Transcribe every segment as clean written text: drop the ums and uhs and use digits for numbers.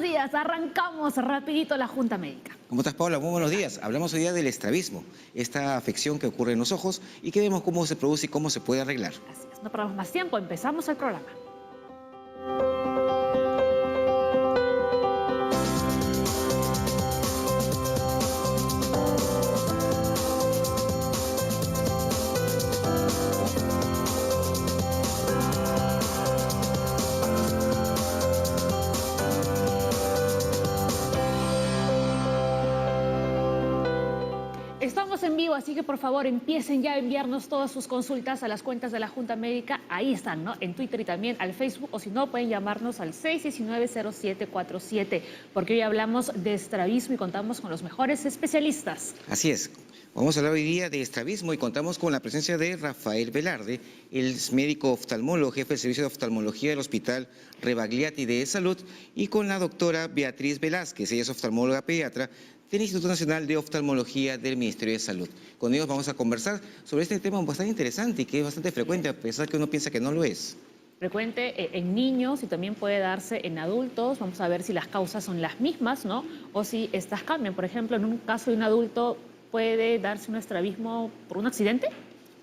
buenos días. Arrancamos rapidito la Junta Médica. ¿Cómo estás, Paula? Muy buenos días. Hablamos hoy día del estrabismo, esta afección que ocurre en los ojos y que vemos cómo se produce y cómo se puede arreglar. Así es, no perdamos más tiempo, empezamos el programa. Estamos en vivo, así que por favor empiecen ya a enviarnos todas sus consultas a las cuentas de la Junta Médica. Ahí están, ¿no? En Twitter y también al Facebook, o si no, pueden llamarnos al 619-0747, porque hoy hablamos de estrabismo y contamos con los mejores especialistas. Así es. Vamos a hablar hoy día de estrabismo y contamos con la presencia de Rafael Velarde, el médico oftalmólogo, jefe del servicio de oftalmología del Hospital Rebagliati de Salud, y con la doctora Beatriz Velázquez, ella es oftalmóloga pediatra del Instituto Nacional de Oftalmología del Ministerio de Salud. Con ellos vamos a conversar sobre este tema bastante interesante y que es bastante frecuente, a pesar que uno piensa que no lo es. Frecuente en niños y también puede darse en adultos. Vamos a ver si las causas son las mismas, ¿no? O si estas cambian. Por ejemplo, en un caso de un adulto, ¿puede darse un estrabismo por un accidente?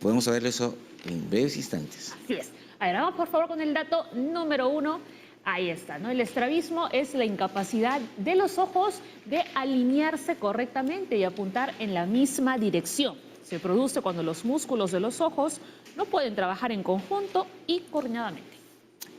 Podemos saber eso en breves instantes. Así es. A ver, vamos por favor con el dato número 1. Ahí está, ¿no? El estrabismo es la incapacidad de los ojos de alinearse correctamente y apuntar en la misma dirección. Se produce cuando los músculos de los ojos no pueden trabajar en conjunto y coordinadamente.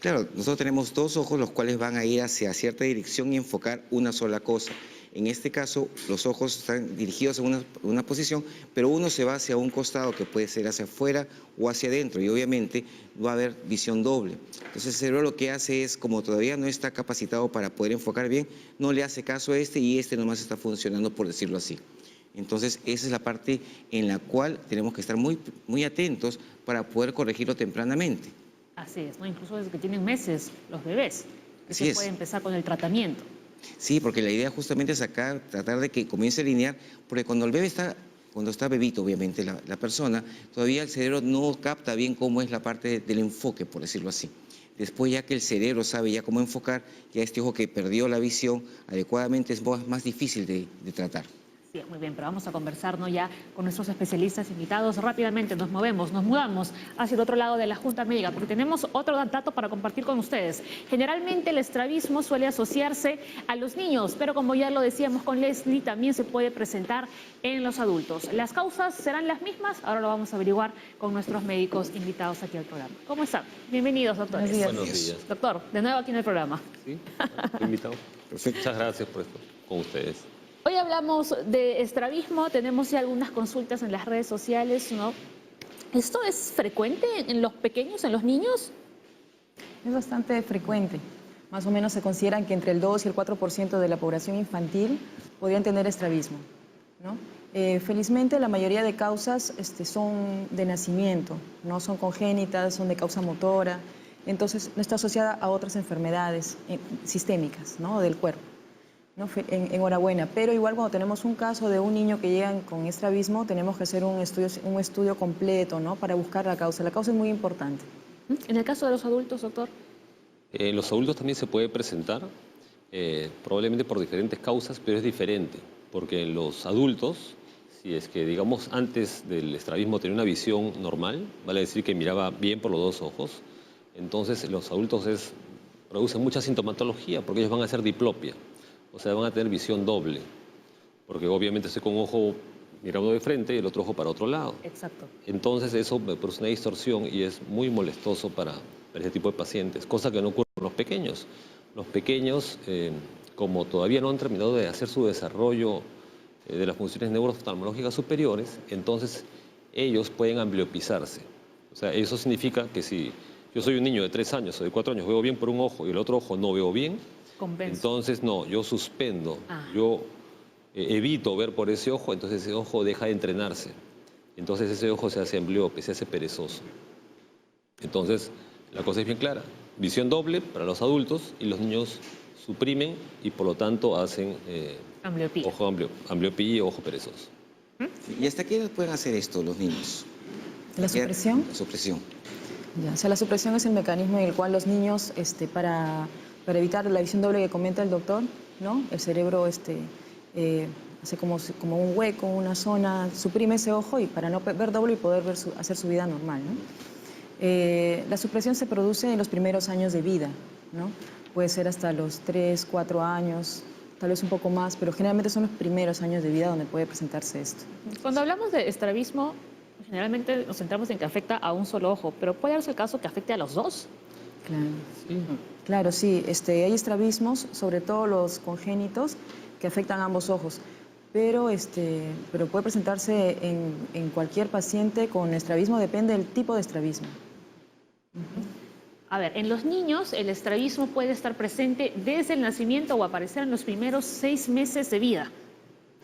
Claro, nosotros tenemos dos ojos los cuales van a ir hacia cierta dirección y enfocar una sola cosa. En este caso, los ojos están dirigidos a una posición, pero uno se va hacia un costado que puede ser hacia afuera o hacia adentro y obviamente va a haber visión doble. Entonces el cerebro lo que hace es, como todavía no está capacitado para poder enfocar bien, no le hace caso a este y este nomás está funcionando, por decirlo así. Entonces esa es la parte en la cual tenemos que estar muy atentos para poder corregirlo tempranamente. Así es, ¿no? Incluso desde que tienen meses los bebés, que Así se es. puede empezar con el tratamiento. Sí, porque la idea justamente es tratar de que comience a alinear, porque cuando el bebé cuando está bebito, obviamente, la persona, todavía el cerebro no capta bien cómo es la parte del enfoque, por decirlo así. Después, ya que el cerebro sabe ya cómo enfocar, ya este ojo que perdió la visión adecuadamente es más difícil de tratar. Sí, muy bien, pero vamos a conversar, ¿no? Ya con nuestros especialistas invitados. Rápidamente nos mudamos hacia el otro lado de la Junta Médica, porque tenemos otro dato para compartir con ustedes. Generalmente el estrabismo suele asociarse a los niños, pero como ya lo decíamos con Leslie, también se puede presentar en los adultos. ¿Las causas serán las mismas? Ahora lo vamos a averiguar con nuestros médicos invitados aquí al programa. ¿Cómo están? Bienvenidos, doctores. Buenos días. Doctor, de nuevo aquí en el programa. Sí, invitado. Perfecto. Muchas gracias por esto con ustedes. Hoy hablamos de estrabismo, tenemos ya algunas consultas en las redes sociales, ¿no? ¿Esto es frecuente en los pequeños, en los niños? Es bastante frecuente. Más o menos se consideran que entre el 2 y el 4% de la población infantil podrían tener estrabismo, ¿no? Felizmente la mayoría de causas son de nacimiento, no son congénitas, son de causa motora, entonces no está asociada a otras enfermedades sistémicas, ¿no? Del cuerpo. ¿No? Enhorabuena, pero igual cuando tenemos un caso de un niño que llega con estrabismo, tenemos que hacer un estudio completo, ¿no? Para buscar la causa. La causa es muy importante. En el caso de los adultos, doctor. En los adultos también se puede presentar, probablemente por diferentes causas, pero es diferente, porque en los adultos, si es que, digamos, antes del estrabismo tenía una visión normal, vale decir que miraba bien por los dos ojos, entonces en los adultos producen mucha sintomatología, porque ellos van a hacer diplopia. O sea, van a tener visión doble, porque obviamente estoy con un ojo mirando de frente y el otro ojo para otro lado. Exacto. Entonces eso produce una distorsión y es muy molestoso para ese tipo de pacientes, cosa que no ocurre con los pequeños. Los pequeños, como todavía no han terminado de hacer su desarrollo de las funciones neurooftalmológicas superiores, entonces ellos pueden ambliopizarse. O sea, eso significa que si yo soy un niño de 3 años o de 4 años, veo bien por un ojo y el otro ojo no veo bien, Compenso. entonces no, yo suspendo, yo evito ver por ese ojo, entonces ese ojo deja de entrenarse. Entonces ese ojo se hace ambliope, se hace perezoso. Entonces la cosa es bien clara, visión doble para los adultos y los niños suprimen y por lo tanto hacen Ambliopía. ambliopía y ojo perezoso. ¿Y hasta qué edad pueden hacer esto los niños? ¿La supresión? La supresión. Ya, o sea, la supresión es el mecanismo en el cual los niños, para para evitar la visión doble que comenta el doctor, ¿no? El cerebro hace como un hueco, una zona, suprime ese ojo y para no ver doble y poder hacer su vida normal, ¿no? La supresión se produce en los primeros años de vida, ¿no? Puede ser hasta los 3, 4 años, tal vez un poco más, pero generalmente son los primeros años de vida donde puede presentarse esto. Cuando hablamos de estrabismo, generalmente nos centramos en que afecta a un solo ojo, pero ¿puede darse el caso que afecte a los dos? Claro, claro, sí. Hay estrabismos, sobre todo los congénitos, que afectan a ambos ojos. Pero puede presentarse en cualquier paciente con estrabismo, depende del tipo de estrabismo. A ver, en los niños el estrabismo puede estar presente desde el nacimiento o aparecer en los primeros 6 meses de vida.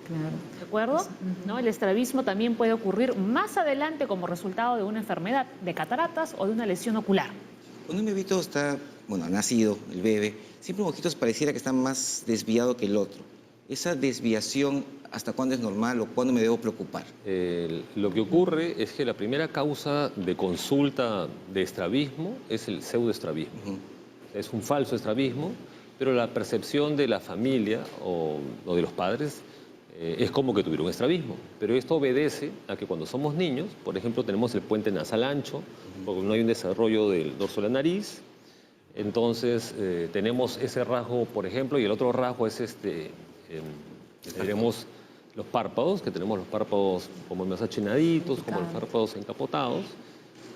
Claro. ¿De acuerdo? ¿No? El estrabismo también puede ocurrir más adelante como resultado de una enfermedad de cataratas o de una lesión ocular. Cuando un bebito está, ha nacido, el bebé, siempre un ojito pareciera que está más desviado que el otro. Esa desviación, ¿hasta cuándo es normal o cuándo me debo preocupar? Lo que ocurre es que la primera causa de consulta de estrabismo es el pseudoestrabismo. Es un falso estrabismo, pero la percepción de la familia o de los padres es como que tuvieron estrabismo. Pero esto obedece a que cuando somos niños, por ejemplo, tenemos el puente nasal ancho, porque no hay un desarrollo del dorso de la nariz. Entonces, tenemos ese rasgo, por ejemplo, y el otro rasgo es tenemos los párpados, que tenemos los párpados como más achinaditos, como los párpados encapotados.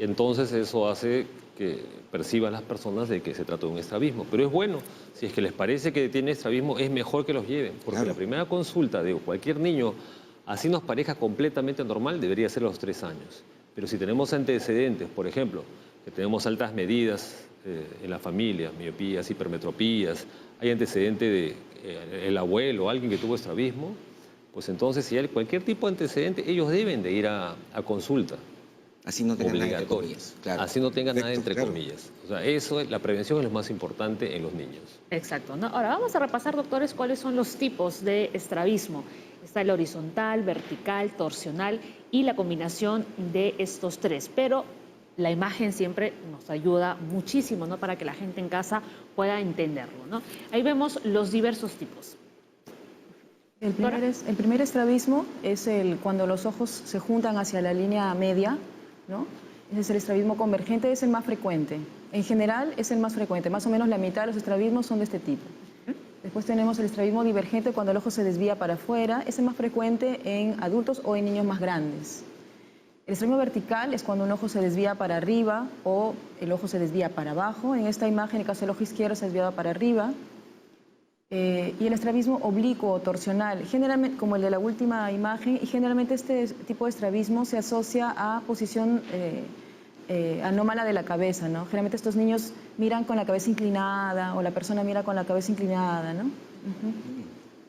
Y entonces eso hace que perciban las personas de que se trata de un estrabismo. Pero es bueno, si es que les parece que tiene estrabismo, es mejor que los lleven, porque la primera consulta de cualquier niño, así nos parezca completamente normal, debería ser a los 3 años. Pero si tenemos antecedentes, por ejemplo, que tenemos altas medidas en la familia, miopías, hipermetropías, hay antecedente de el abuelo o alguien que tuvo estrabismo, pues entonces si hay cualquier tipo de antecedente, ellos deben de ir a consulta. Así no tengan nada entre comillas. Claro. Así no tengan nada entre claro. comillas. O sea, la prevención es lo más importante en los niños. Exacto, ¿no? Ahora vamos a repasar, doctores, cuáles son los tipos de estrabismo. Está el horizontal, vertical, torsional y la combinación de estos tres. Pero la imagen siempre nos ayuda muchísimo, ¿no? Para que la gente en casa pueda entenderlo, ¿no? Ahí vemos los diversos tipos. El primer estrabismo es cuando los ojos se juntan hacia la línea media, ¿no? Ese es el estrabismo convergente, es el más frecuente. En general es el más frecuente, más o menos la mitad de los estrabismos son de este tipo. Después tenemos el estrabismo divergente cuando el ojo se desvía para afuera, es el más frecuente en adultos o en niños más grandes. El estrabismo vertical es cuando un ojo se desvía para arriba o el ojo se desvía para abajo. En esta imagen, en el caso del ojo izquierdo, se desvía para arriba. Y el estrabismo oblicuo o torsional, generalmente, como el de la última imagen, y generalmente este tipo de estrabismo se asocia a posición anómala de la cabeza, ¿no? Generalmente estos niños miran con la cabeza inclinada o la persona mira con la cabeza inclinada, ¿no?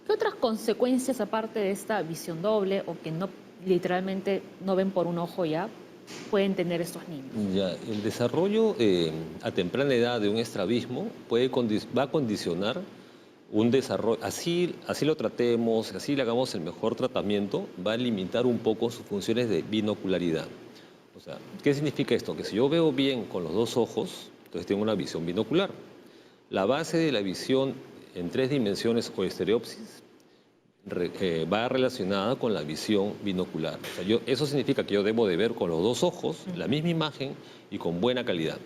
¿Qué otras consecuencias, aparte de esta visión doble o que no literalmente no ven por un ojo ya, pueden tener estos niños? Ya, el desarrollo a temprana edad de un estrabismo va a condicionar un desarrollo, así lo tratemos, así le hagamos el mejor tratamiento, va a limitar un poco sus funciones de binocularidad. O sea, ¿qué significa esto? Que si yo veo bien con los dos ojos, entonces tengo una visión binocular. La base de la visión en 3 dimensiones o estereopsis va relacionada con la visión binocular. O sea, eso significa que yo debo de ver con los dos ojos la misma imagen y con buena calidad.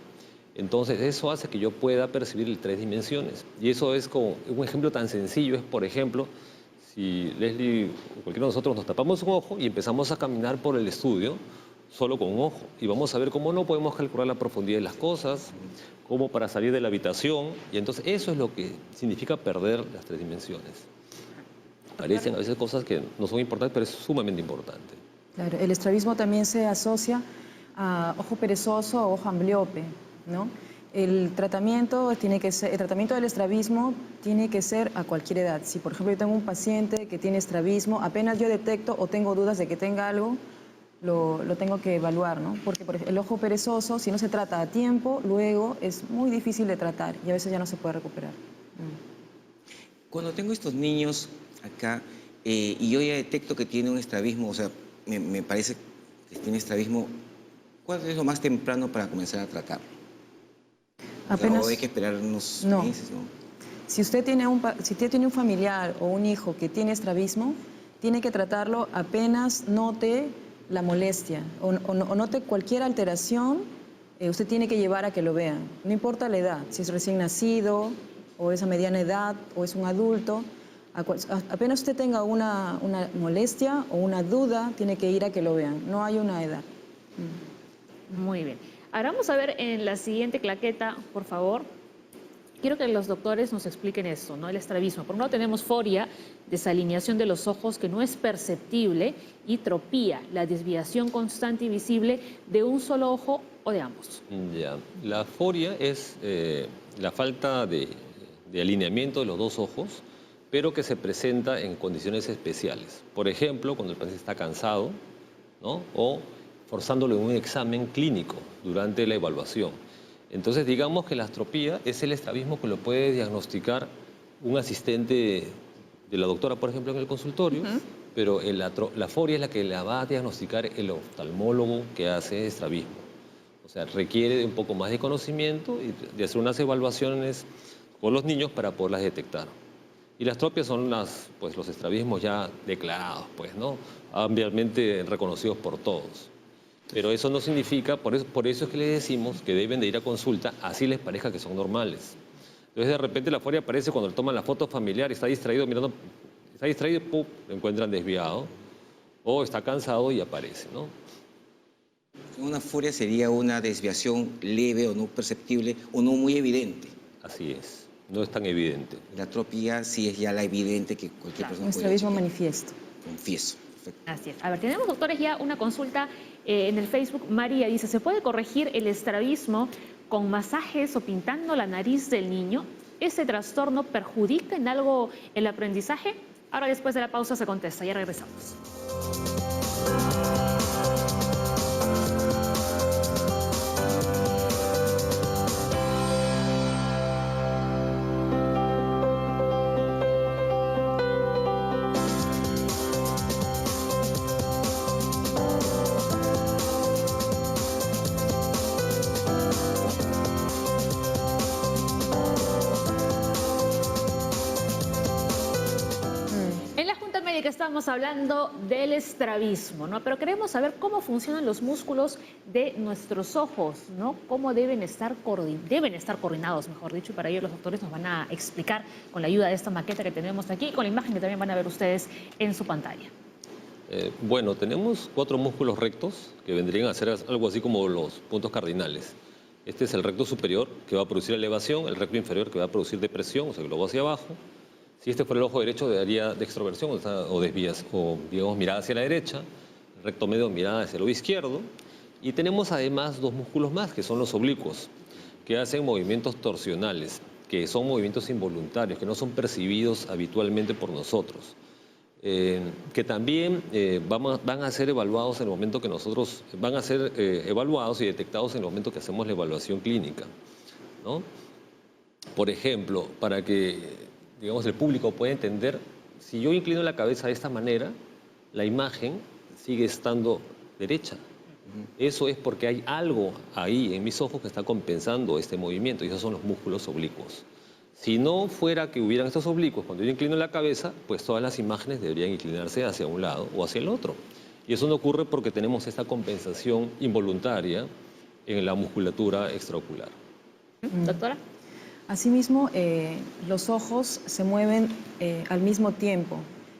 Entonces, eso hace que yo pueda percibir en 3 dimensiones. Y eso es como un ejemplo tan sencillo, es por ejemplo, si Leslie o cualquiera de nosotros nos tapamos un ojo y empezamos a caminar por el estudio solo con un ojo. Y vamos a ver cómo no podemos calcular la profundidad de las cosas, cómo para salir de la habitación. Y entonces eso es lo que significa perder las 3 dimensiones. Parecen a veces cosas que no son importantes, pero es sumamente importante. Claro, el estrabismo también se asocia a ojo perezoso o ojo ambliope, ¿no? El tratamiento del estrabismo tiene que ser a cualquier edad. Si, por ejemplo, yo tengo un paciente que tiene estrabismo, apenas yo detecto o tengo dudas de que tenga algo, lo tengo que evaluar, ¿no? Porque el ojo perezoso, si no se trata a tiempo, luego es muy difícil de tratar y a veces ya no se puede recuperar. Cuando tengo estos niños acá y yo ya detecto que tiene un estrabismo, o sea, me parece que tiene estrabismo, ¿cuál es lo más temprano para comenzar a tratarlo? Apenas... ¿O hay que esperar unos meses, ¿no? Si usted tiene un familiar o un hijo que tiene estrabismo, tiene que tratarlo apenas note la molestia o note cualquier alteración, usted tiene que llevar a que lo vean. No importa la edad, si es recién nacido o es a mediana edad o es un adulto, apenas usted tenga una molestia o una duda, tiene que ir a que lo vean. No hay una edad. Muy bien. Ahora vamos a ver en la siguiente claqueta, por favor. Quiero que los doctores nos expliquen esto, ¿no? El estrabismo. Por un lado tenemos foria, desalineación de los ojos que no es perceptible, y tropía, la desviación constante y visible de un solo ojo o de ambos. Ya. La foria es la falta de alineamiento de los dos ojos, pero que se presenta en condiciones especiales. Por ejemplo, cuando el paciente está cansado, ¿no? O forzándolo en un examen clínico durante la evaluación. Entonces, digamos que la astropía es el estrabismo que lo puede diagnosticar un asistente de la doctora, por ejemplo, en el consultorio, pero la foria es la que la va a diagnosticar el oftalmólogo que hace estrabismo. O sea, requiere de un poco más de conocimiento y de hacer unas evaluaciones con los niños para poderlas detectar. Y las tropias son los estrabismos ya declarados, pues, ¿no? Ampliamente reconocidos por todos. Pero eso no significa, por eso es que les decimos que deben de ir a consulta, así les parezca que son normales. Entonces, de repente la foria aparece cuando le toman la foto familiar y está distraído mirando, ¡pum!, lo encuentran desviado, o está cansado y aparece, ¿no? Una foria sería una desviación leve o no perceptible o no muy evidente. Así es, no es tan evidente. La atropía sí es ya la evidente que cualquier persona Un puede estrabismo chequear. manifiesto. Confieso. Perfecto. Así es. A ver, tenemos, doctores, ya una consulta en el Facebook. María dice, ¿se puede corregir el estrabismo con masajes o pintando la nariz del niño? ¿Ese trastorno perjudica en algo el aprendizaje? Ahora, después de la pausa, se contesta. Ya regresamos. Que estamos hablando del estrabismo, ¿no? Pero queremos saber cómo funcionan los músculos de nuestros ojos, ¿no? Cómo deben estar coordinados, mejor dicho, y para ello los doctores nos van a explicar con la ayuda de esta maqueta que tenemos aquí y con la imagen que también van a ver ustedes en su pantalla. Bueno, tenemos 4 músculos rectos que vendrían a ser algo así como los puntos cardinales. Este es el recto superior, que va a producir elevación, el recto inferior, que va a producir depresión, o sea, que lo va hacia abajo. Si este fuera el ojo derecho, daría de extroversión o desvías, o digamos mirada hacia la derecha, el recto medio mirada hacia el lado izquierdo. Y tenemos además 2 músculos más, que son los oblicuos, que hacen movimientos torsionales, que son movimientos involuntarios, que no son percibidos habitualmente por nosotros, que también van a ser evaluados en el momento que nosotros, van a ser evaluados y detectados en el momento que hacemos la evaluación clínica, ¿no? Por ejemplo, para que digamos, el público puede entender, si yo inclino la cabeza de esta manera, la imagen sigue estando derecha. Eso es porque hay algo ahí en mis ojos que está compensando este movimiento, y esos son los músculos oblicuos. Si no fuera que hubieran estos oblicuos, cuando yo inclino la cabeza, pues todas las imágenes deberían inclinarse hacia un lado o hacia el otro. Y eso no ocurre porque tenemos esta compensación involuntaria en la musculatura extraocular. Doctora. Asimismo, los ojos se mueven al mismo tiempo.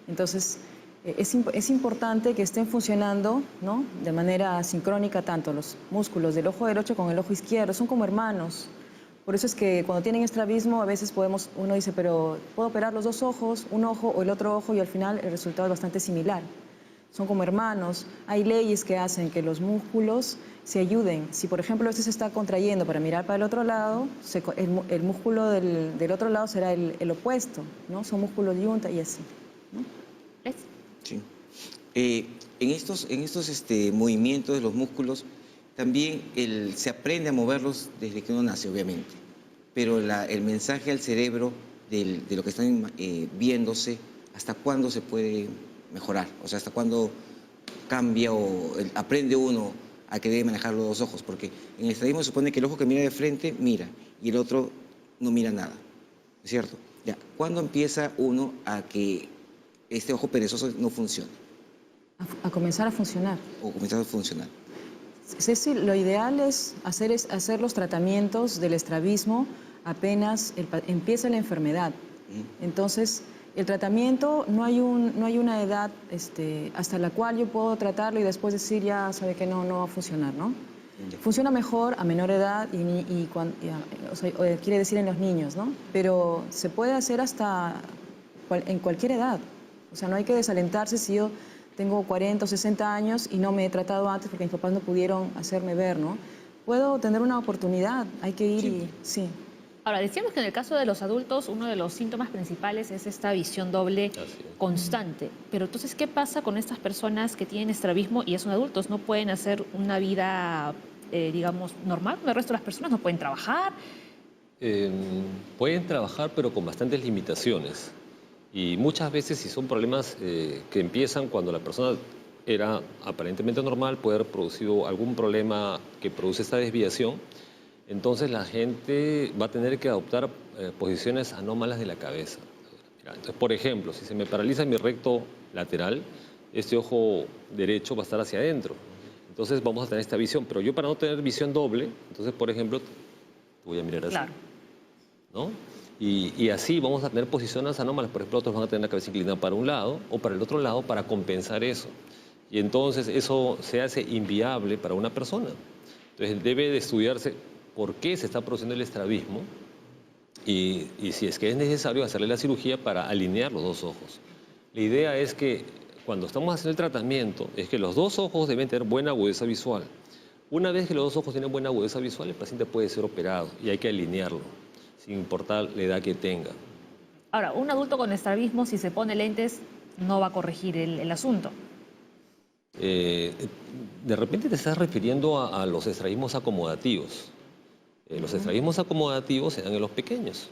Entonces, es importante que estén funcionando, ¿no?, de manera sincrónica tanto los músculos del ojo derecho con el ojo izquierdo. Son como hermanos. Por eso es que cuando tienen estrabismo, a veces uno dice, pero ¿puedo operar los 2 ojos, un ojo o el otro ojo? Y al final el resultado es bastante similar. Son como hermanos. Hay leyes que hacen que los músculos se ayuden. Si, por ejemplo, este se está contrayendo para mirar para el otro lado, el músculo del otro lado será el opuesto, ¿no? Son músculos yunta y así, ¿no? Sí. En estos movimientos de los músculos, también se aprende a moverlos desde que uno nace, obviamente. Pero el mensaje al cerebro de lo que están viéndose, ¿hasta cuándo se puede mejorar? O sea, ¿hasta cuándo cambia o aprende uno a que debe manejar los 2 ojos? Porque en el estrabismo se supone que el ojo que mira de frente mira y el otro no mira nada, ¿es cierto? Ya, ¿cuándo empieza uno a que este ojo perezoso no funcione A comenzar a funcionar. o comienza a funcionar? Ceci, lo ideal es hacer los tratamientos del estrabismo apenas empieza la enfermedad. Entonces, el tratamiento no hay una edad hasta la cual yo puedo tratarlo y después decir ya sabe que no va a funcionar, ¿no? Ya. Funciona mejor a menor edad quiere decir en los niños, ¿no? Pero se puede hacer en cualquier edad. O sea, no hay que desalentarse si yo tengo 40 o 60 años y no me he tratado antes porque mis papás no pudieron hacerme ver, ¿no? Puedo tener una oportunidad, hay que ir Siempre. sí. Ahora, decíamos que en el caso de los adultos, uno de los síntomas principales es esta visión doble Así es. constante. Pero entonces, ¿qué pasa con estas personas que tienen estrabismo y ya son adultos? ¿No pueden hacer una vida, digamos, normal con el resto de las personas? ¿No pueden trabajar? Pueden trabajar, pero con bastantes limitaciones. Y muchas veces, si son problemas que empiezan cuando la persona era aparentemente normal, puede haber producido algún problema que produce esta desviación, entonces la gente va a tener que adoptar posiciones anómalas de la cabeza. Entonces, por ejemplo, si se me paraliza mi recto lateral, este ojo derecho va a estar hacia adentro. Entonces vamos a tener esta visión. Pero yo, para no tener visión doble, entonces, por ejemplo, te voy a mirar así. Claro. ¿No? Y así vamos a tener posiciones anómalas. Por ejemplo, otros van a tener la cabeza inclinada para un lado o para el otro lado para compensar eso. Y entonces eso se hace inviable para una persona. Entonces debe de estudiarse por qué se está produciendo el estrabismo y si es que es necesario hacerle la cirugía para alinear los dos ojos. La idea es que cuando estamos haciendo el tratamiento es que los dos ojos deben tener buena agudeza visual. Una vez que los dos ojos tienen buena agudeza visual, el paciente puede ser operado y hay que alinearlo, sin importar la edad que tenga. Ahora, un adulto con estrabismo, si se pone lentes, no va a corregir el asunto. De repente te estás refiriendo a los estrabismos acomodativos. Los estrabismos acomodativos se dan en los pequeños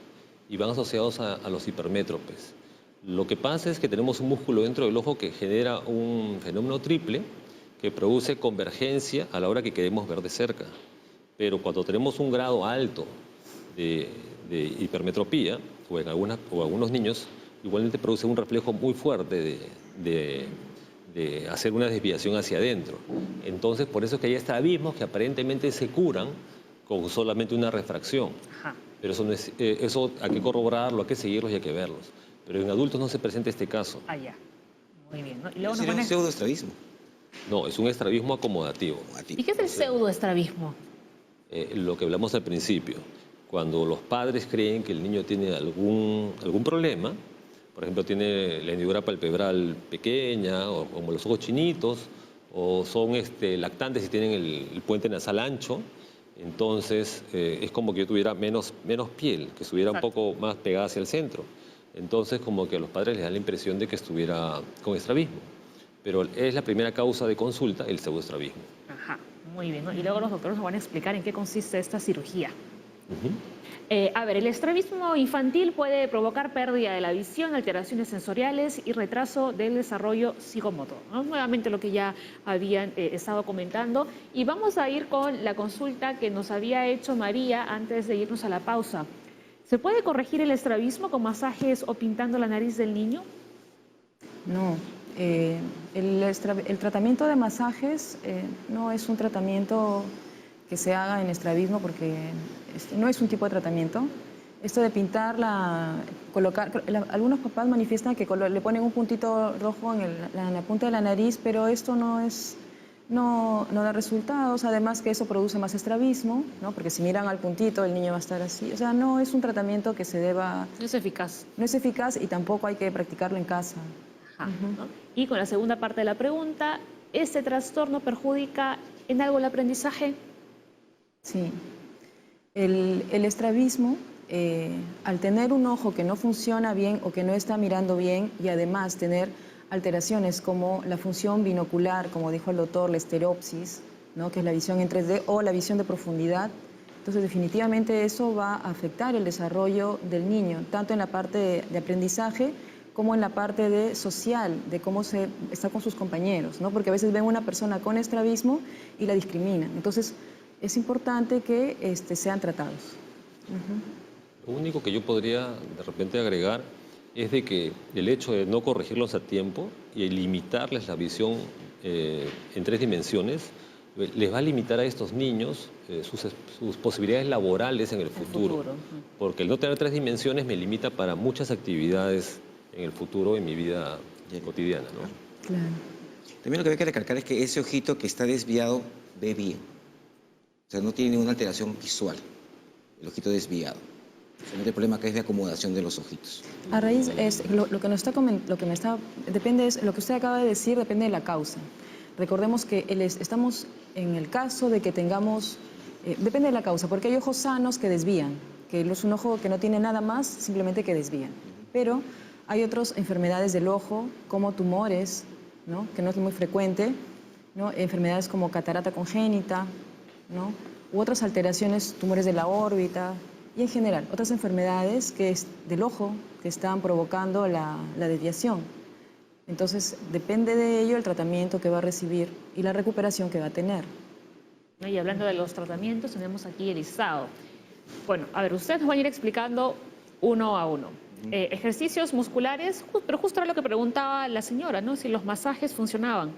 y van asociados a los hipermétropes. Lo que pasa es que tenemos un músculo dentro del ojo que genera un fenómeno triple que produce convergencia a la hora que queremos ver de cerca. Pero cuando tenemos un grado alto de hipermetropía, o en algunos niños, igualmente produce un reflejo muy fuerte de hacer una desviación hacia adentro. Entonces, por eso es que hay estrabismos que aparentemente se curan con solamente una refracción. Ajá. Pero eso hay que corroborarlo, hay que seguirlos y hay que verlos. Pero en adultos no se presenta este caso. Ah, ya. Muy bien, ¿no? Y luego nos Sería un pone- pseudoestrabismo. No, es un estrabismo acomodativo. ¿Y qué es el pseudoestrabismo? Lo que hablamos al principio. Cuando los padres creen que el niño tiene algún problema, por ejemplo, tiene la hendidura palpebral pequeña, o como los ojos chinitos, o son lactantes y tienen el puente nasal ancho, entonces es como que yo tuviera menos piel, que estuviera Exacto. un poco más pegada hacia el centro. Entonces, como que a los padres les da la impresión de que estuviera con estrabismo. Pero es la primera causa de consulta, el pseudoestrabismo. Ajá, muy bien, ¿no? Y luego los doctores nos van a explicar en qué consiste esta cirugía. Ujú. A ver, el estrabismo infantil puede provocar pérdida de la visión, alteraciones sensoriales y retraso del desarrollo psicomotor, ¿no? Nuevamente lo que ya habían estado comentando. Y vamos a ir con la consulta que nos había hecho María antes de irnos a la pausa. ¿Se puede corregir el estrabismo con masajes o pintando la nariz del niño? No, el tratamiento de masajes no es un tratamiento que se haga en estrabismo porque no es un tipo de tratamiento. Esto de pintar, algunos papás manifiestan que le ponen un puntito rojo en la punta de la nariz, pero esto no da resultados, además que eso produce más estrabismo, ¿no? Porque si miran al puntito el niño va a estar así. O sea, no es un tratamiento que se deba... No es eficaz. No es eficaz y tampoco hay que practicarlo en casa. Ajá, ¿no? Y con la segunda parte de la pregunta, ¿este trastorno perjudica en algo el aprendizaje? Sí. El estrabismo, al tener un ojo que no funciona bien o que no está mirando bien y además tener alteraciones como la función binocular, como dijo el doctor, la estereopsis, ¿no? Que es la visión en 3D, o la visión de profundidad, entonces definitivamente eso va a afectar el desarrollo del niño, tanto en la parte de aprendizaje como en la parte de social, de cómo se está con sus compañeros, ¿no? Porque a veces ven una persona con estrabismo y la discriminan. Entonces, es importante que sean tratados. Lo único que yo podría de repente agregar es de que el hecho de no corregirlos a tiempo y limitarles la visión en 3 dimensiones les va a limitar a estos niños sus posibilidades laborales en el futuro. Porque el no tener 3 dimensiones me limita para muchas actividades en el futuro, en mi vida cotidiana, ¿no? Claro. También lo que hay que recalcar es que ese ojito que está desviado ve bien. O sea, no tiene ninguna alteración visual, el ojito desviado. Solamente el problema acá es de acomodación de los ojitos. A raíz es lo que nos está depende es lo que usted acaba de decir, depende de la causa. Recordemos que estamos en el caso de que tengamos depende de la causa, porque hay ojos sanos que desvían, que es un ojo que no tiene nada más, simplemente que desvían. Pero hay otras enfermedades del ojo, como tumores, ¿no? Que no es muy frecuente, ¿no? Enfermedades como catarata congénita, ¿no? U otras alteraciones, tumores de la órbita, y en general, otras enfermedades que es del ojo que están provocando la desviación. Entonces, depende de ello el tratamiento que va a recibir y la recuperación que va a tener. Y hablando de los tratamientos, tenemos aquí el listado. Bueno, a ver, ustedes nos van a ir explicando uno a uno. Ejercicios musculares, pero justo era lo que preguntaba la señora, ¿no? Si los masajes funcionaban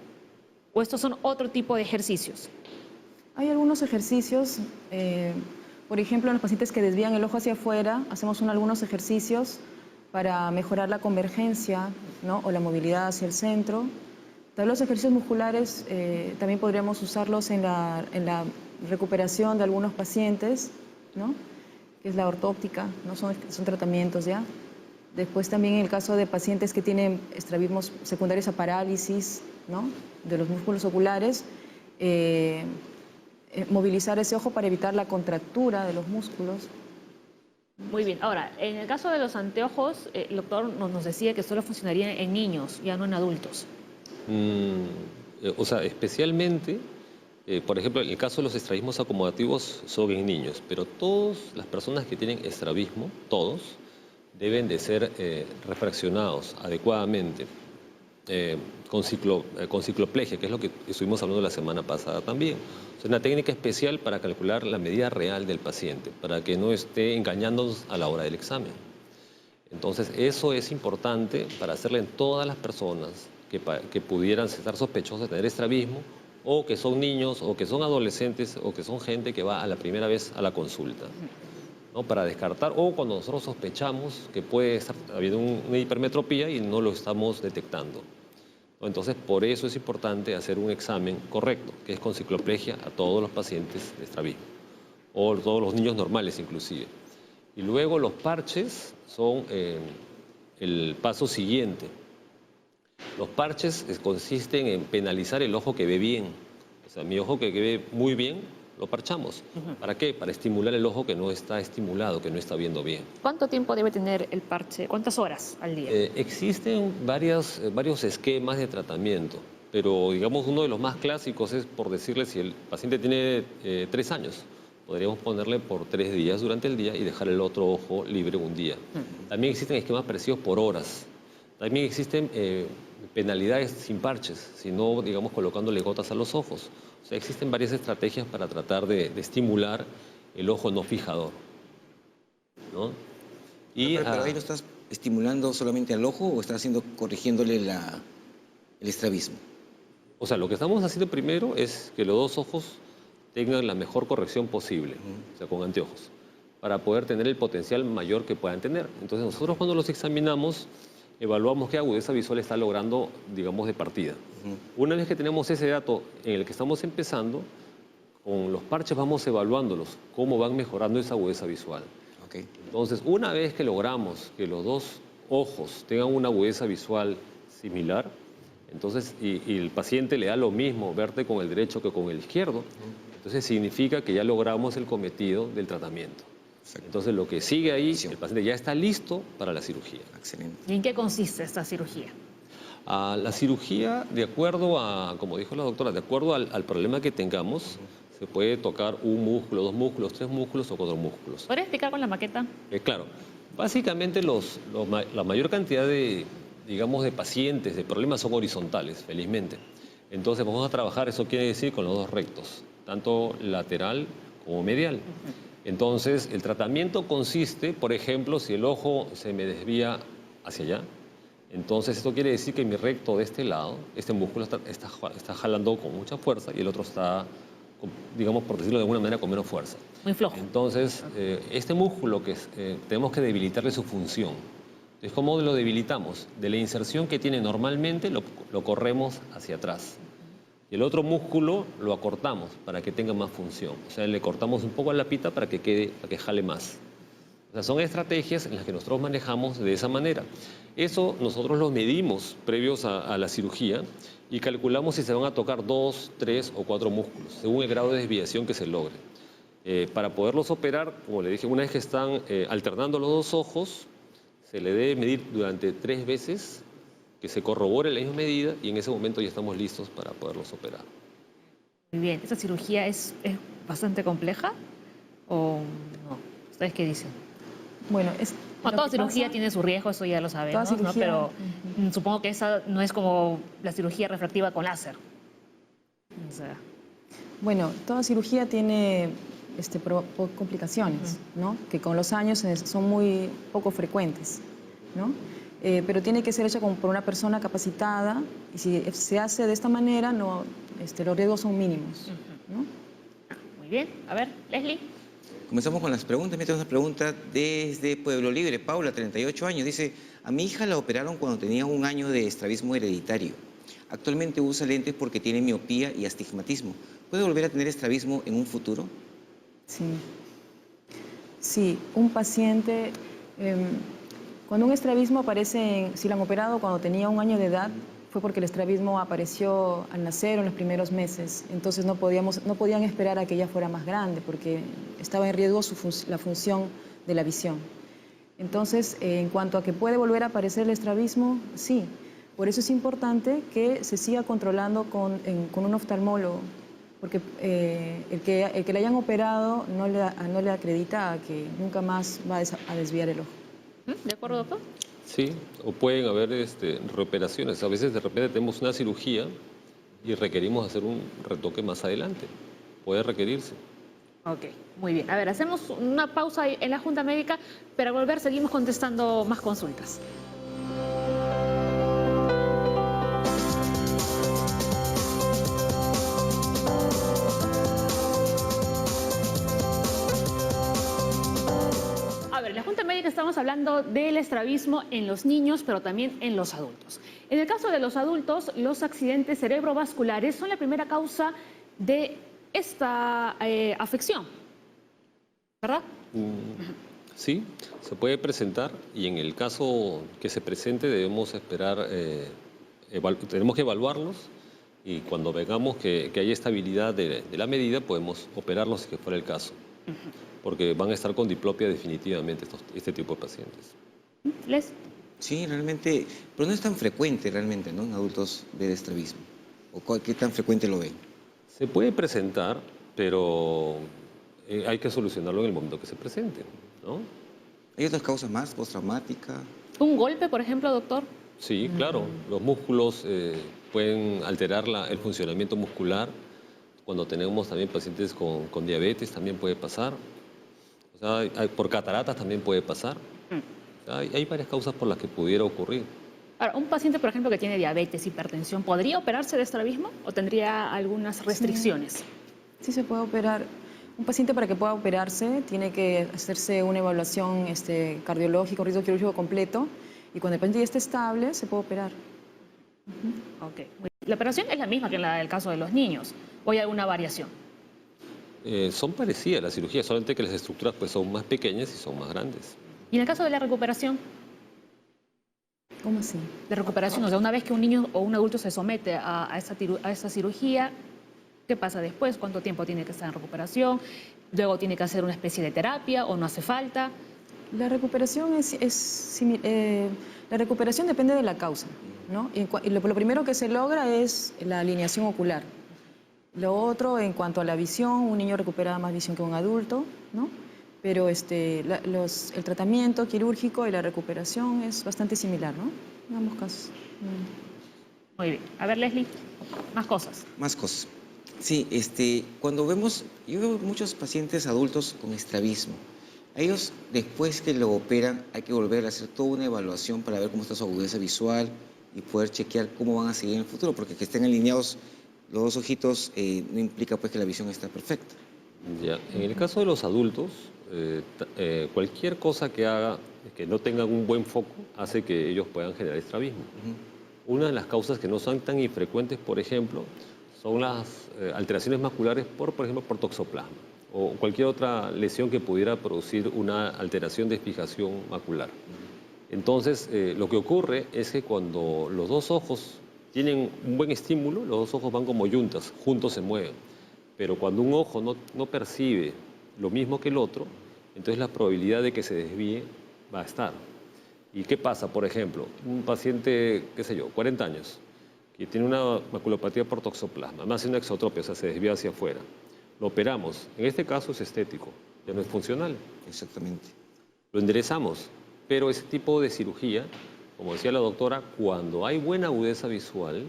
o estos son otro tipo de ejercicios. Hay algunos ejercicios, por ejemplo, en los pacientes que desvían el ojo hacia afuera, hacemos algunos ejercicios para mejorar la convergencia, ¿no? O la movilidad hacia el centro. También los ejercicios musculares también podríamos usarlos en la recuperación de algunos pacientes, ¿no? Que es la ortóptica, ¿no? Son tratamientos ya. Después también en el caso de pacientes que tienen estrabismos secundarios a parálisis, ¿no? De los músculos oculares, movilizar ese ojo para evitar la contractura de los músculos. Muy bien. Ahora, en el caso de los anteojos, el doctor nos decía que solo funcionaría en niños, ya no en adultos. O sea, especialmente, por ejemplo, en el caso de los estrabismos acomodativos son en niños, pero todas las personas que tienen estrabismo, todos, deben de ser refraccionados adecuadamente con cicloplegia, que es lo que estuvimos hablando la semana pasada también. Es una técnica especial para calcular la medida real del paciente, para que no esté engañándonos a la hora del examen. Entonces, eso es importante para hacerle en todas las personas que pudieran estar sospechosas de tener estrabismo, o que son niños, o que son adolescentes, o que son gente que va a la primera vez a la consulta, ¿no? Para descartar, o cuando nosotros sospechamos que puede estar habiendo una hipermetropía y no lo estamos detectando. Entonces, por eso es importante hacer un examen correcto, que es con cicloplegia a todos los pacientes de estrabismo, o todos los niños normales inclusive. Y luego los parches son el paso siguiente. Los parches consisten en penalizar el ojo que ve bien. O sea, mi ojo que ve muy bien, lo parchamos. ¿Para qué? Para estimular el ojo que no está estimulado, que no está viendo bien. ¿Cuánto tiempo debe tener el parche? ¿Cuántas horas al día? Existen varios esquemas de tratamiento, pero digamos uno de los más clásicos es, por decirle, si el paciente tiene 3 años, podríamos ponerle por 3 días durante el día y dejar el otro ojo libre un día. También existen esquemas parecidos por horas. También existen penalidades sin parches, sino, digamos, colocándole gotas a los ojos. O sea, existen varias estrategias para tratar de estimular el ojo no fijador, ¿no? Pero ahí lo estás estimulando solamente al ojo o estás corrigiéndole el estrabismo. O sea, lo que estamos haciendo primero es que los 2 ojos tengan la mejor corrección posible, o sea, con anteojos, para poder tener el potencial mayor que puedan tener. Entonces, nosotros cuando los examinamos, evaluamos qué agudeza visual está logrando, digamos, de partida. Una vez que tenemos ese dato en el que estamos empezando, con los parches vamos evaluándolos, cómo van mejorando esa agudeza visual. Okay. Entonces, una vez que logramos que los 2 ojos tengan una agudeza visual similar, entonces, y el paciente le da lo mismo verte con el derecho que con el izquierdo, entonces significa que ya logramos el cometido del tratamiento. Exacto. Entonces, lo que sigue ahí, el paciente ya está listo para la cirugía. Excelente. ¿Y en qué consiste esta cirugía? La cirugía, de acuerdo a, como dijo la doctora, de acuerdo al problema que tengamos, se puede tocar 1 músculo, 2 músculos, 3 músculos o 4 músculos. ¿Podría explicar con la maqueta? Claro. Básicamente, la mayor cantidad de, digamos, de pacientes, de problemas son horizontales, felizmente. Entonces, vamos a trabajar, eso quiere decir, con los 2 rectos, tanto lateral como medial. Entonces, el tratamiento consiste, por ejemplo, si el ojo se me desvía hacia allá, entonces esto quiere decir que mi recto de este lado, este músculo está jalando con mucha fuerza y el otro está, digamos, por decirlo de alguna manera, con menos fuerza. Muy flojo. Entonces, este músculo tenemos que debilitarle su función. Entonces, ¿cómo lo debilitamos? De la inserción que tiene normalmente, lo corremos hacia atrás. Y el otro músculo lo acortamos para que tenga más función. O sea, le cortamos un poco a la pita para que jale más. O sea, son estrategias en las que nosotros manejamos de esa manera. Eso nosotros lo medimos previos a la cirugía y calculamos si se van a tocar 2, 3 o 4 músculos, según el grado de desviación que se logre. Para poderlos operar, como le dije, una vez que están alternando los dos ojos, se le debe medir durante 3 veces, que se corrobore la misma medida y en ese momento ya estamos listos para poderlos operar. Muy bien. ¿Esta cirugía es bastante compleja o no? ¿Ustedes qué dicen? Bueno, Toda cirugía tiene su riesgo, eso ya lo sabemos, Toda ¿no? cirugía, Pero supongo que esa no es como la cirugía refractiva con láser. O sea, Bueno, toda cirugía tiene complicaciones, ¿no? Que con los años son muy poco frecuentes, ¿no? Pero tiene que ser hecha por una persona capacitada y si se hace de esta manera, los riesgos son mínimos, ¿no? muy bien. A ver, Leslie. Comenzamos con las preguntas. Me tengo una pregunta desde Pueblo Libre. Paula, 38 años, dice: a mi hija la operaron cuando tenía 1 año de estrabismo hereditario. Actualmente usa lentes porque tiene miopía y astigmatismo. ¿Puede volver a tener estrabismo en un futuro? Sí. Sí, un paciente, cuando un estrabismo aparece, si lo han operado cuando tenía 1 año de edad, fue porque el estrabismo apareció al nacer o en los primeros meses. Entonces no podían esperar a que ella fuera más grande porque estaba en riesgo la función de la visión. Entonces, en cuanto a que puede volver a aparecer el estrabismo, sí. Por eso es importante que se siga controlando con un oftalmólogo, porque el que le hayan operado no le acredita a que nunca más va a desviar el ojo. ¿De acuerdo, doctor? Sí, o pueden haber reoperaciones. A veces de repente tenemos una cirugía y requerimos hacer un retoque más adelante. Puede requerirse. Ok, muy bien. A ver, hacemos una pausa en la Junta Médica, pero al volver seguimos contestando más consultas. A ver, en la Junta Médica estamos hablando del estrabismo en los niños, pero también en los adultos. En el caso de los adultos, los accidentes cerebrovasculares son la primera causa de esta afección, ¿verdad? Sí, se puede presentar y en el caso que se presente debemos esperar, tenemos que evaluarlos y cuando veamos que hay estabilidad de la medida podemos operarlos si que fuera el caso, porque van a estar con diplopia definitivamente este tipo de pacientes. ¿Les? Sí, realmente, pero no es tan frecuente realmente, ¿no? En adultos ver estrabismo. ¿O qué tan frecuente lo ven? Se puede presentar, pero hay que solucionarlo en el momento que se presente, ¿no? ¿Hay otras causas más, postraumática? ¿Un golpe, por ejemplo, doctor? Sí, claro. Los músculos pueden alterar el funcionamiento muscular. Cuando tenemos también pacientes con diabetes también puede pasar. O sea, por cataratas también puede pasar. O sea, hay varias causas por las que pudiera ocurrir. Ahora, un paciente, por ejemplo, que tiene diabetes, hipertensión, ¿podría operarse de estrabismo o tendría algunas restricciones? Sí se puede operar. Un paciente para que pueda operarse tiene que hacerse una evaluación cardiológica, riesgo quirúrgico completo y cuando el paciente ya esté estable se puede operar. Ok. La operación es la misma que en el caso de los niños o hay alguna variación. Son parecidas las cirugías, solamente que las estructuras pues, son más pequeñas y son más grandes. ¿Y en el caso de la recuperación? ¿Cómo así? De recuperación, o sea, una vez que un niño o un adulto se somete a esa cirugía, ¿qué pasa después? ¿Cuánto tiempo tiene que estar en recuperación? ¿Luego tiene que hacer una especie de terapia o no hace falta? La recuperación la recuperación depende de la causa, ¿no? Y lo primero que se logra es la alineación ocular. Lo otro, en cuanto a la visión, un niño recupera más visión que un adulto, ¿no? Pero el tratamiento quirúrgico y la recuperación es bastante similar, ¿no? En ambos casos. Muy bien. A ver, Leslie, más cosas. Más cosas. Sí, yo veo muchos pacientes adultos con estrabismo. A ellos, después que lo operan, hay que volver a hacer toda una evaluación para ver cómo está su agudeza visual y poder chequear cómo van a seguir en el futuro, porque que estén alineados los dos ojitos no implica pues que la visión está perfecta. Ya. En el caso de los adultos, cualquier cosa que haga que no tengan un buen foco hace que ellos puedan generar estrabismo. Una de las causas que no son tan infrecuentes, por ejemplo, son las alteraciones maculares por ejemplo, por toxoplasma o cualquier otra lesión que pudiera producir una alteración de fijación macular. Entonces, lo que ocurre es que cuando los dos ojos tienen un buen estímulo, los dos ojos van como yuntas, juntos se mueven. Pero cuando un ojo no percibe lo mismo que el otro, entonces la probabilidad de que se desvíe va a estar. ¿Y qué pasa? Por ejemplo, un paciente, qué sé yo, 40 años, que tiene una maculopatía por toxoplasma, más una exotropia, o sea, se desvía hacia afuera. Lo operamos. En este caso es estético, ya no es funcional. Exactamente. Lo enderezamos, pero ese tipo de cirugía, como decía la doctora, cuando hay buena agudeza visual,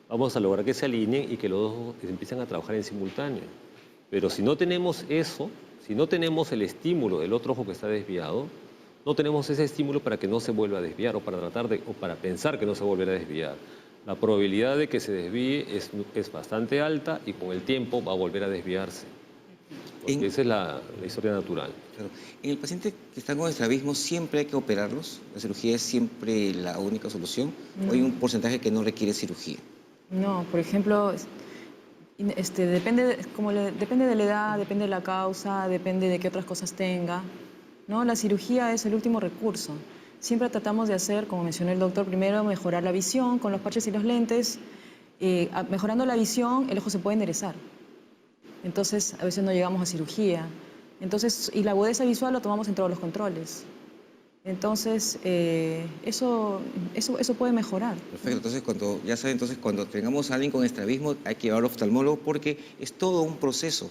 vamos a lograr que se alineen y que los dos empiecen a trabajar en simultáneo. Pero si no tenemos eso, si no tenemos el estímulo del otro ojo que está desviado, no tenemos ese estímulo para que no se vuelva a desviar o para pensar que no se volverá a desviar. La probabilidad de que se desvíe es bastante alta y con el tiempo va a volver a desviarse. Porque esa es la historia natural. Claro. En el paciente que está con estrabismo, ¿siempre hay que operarlos? ¿La cirugía es siempre la única solución? ¿O hay un porcentaje que no requiere cirugía? No, por ejemplo, depende de la edad, depende de la causa, depende de qué otras cosas tenga, ¿no? La cirugía es el último recurso. Siempre tratamos de hacer, como mencionó el doctor, primero mejorar la visión con los parches y los lentes. Mejorando la visión, el ojo se puede enderezar. Entonces, a veces no llegamos a cirugía. Entonces, y la agudeza visual lo tomamos en todos los controles. Entonces, eso puede mejorar. Perfecto, entonces cuando tengamos a alguien con estrabismo hay que llevarlo al oftalmólogo porque es todo un proceso.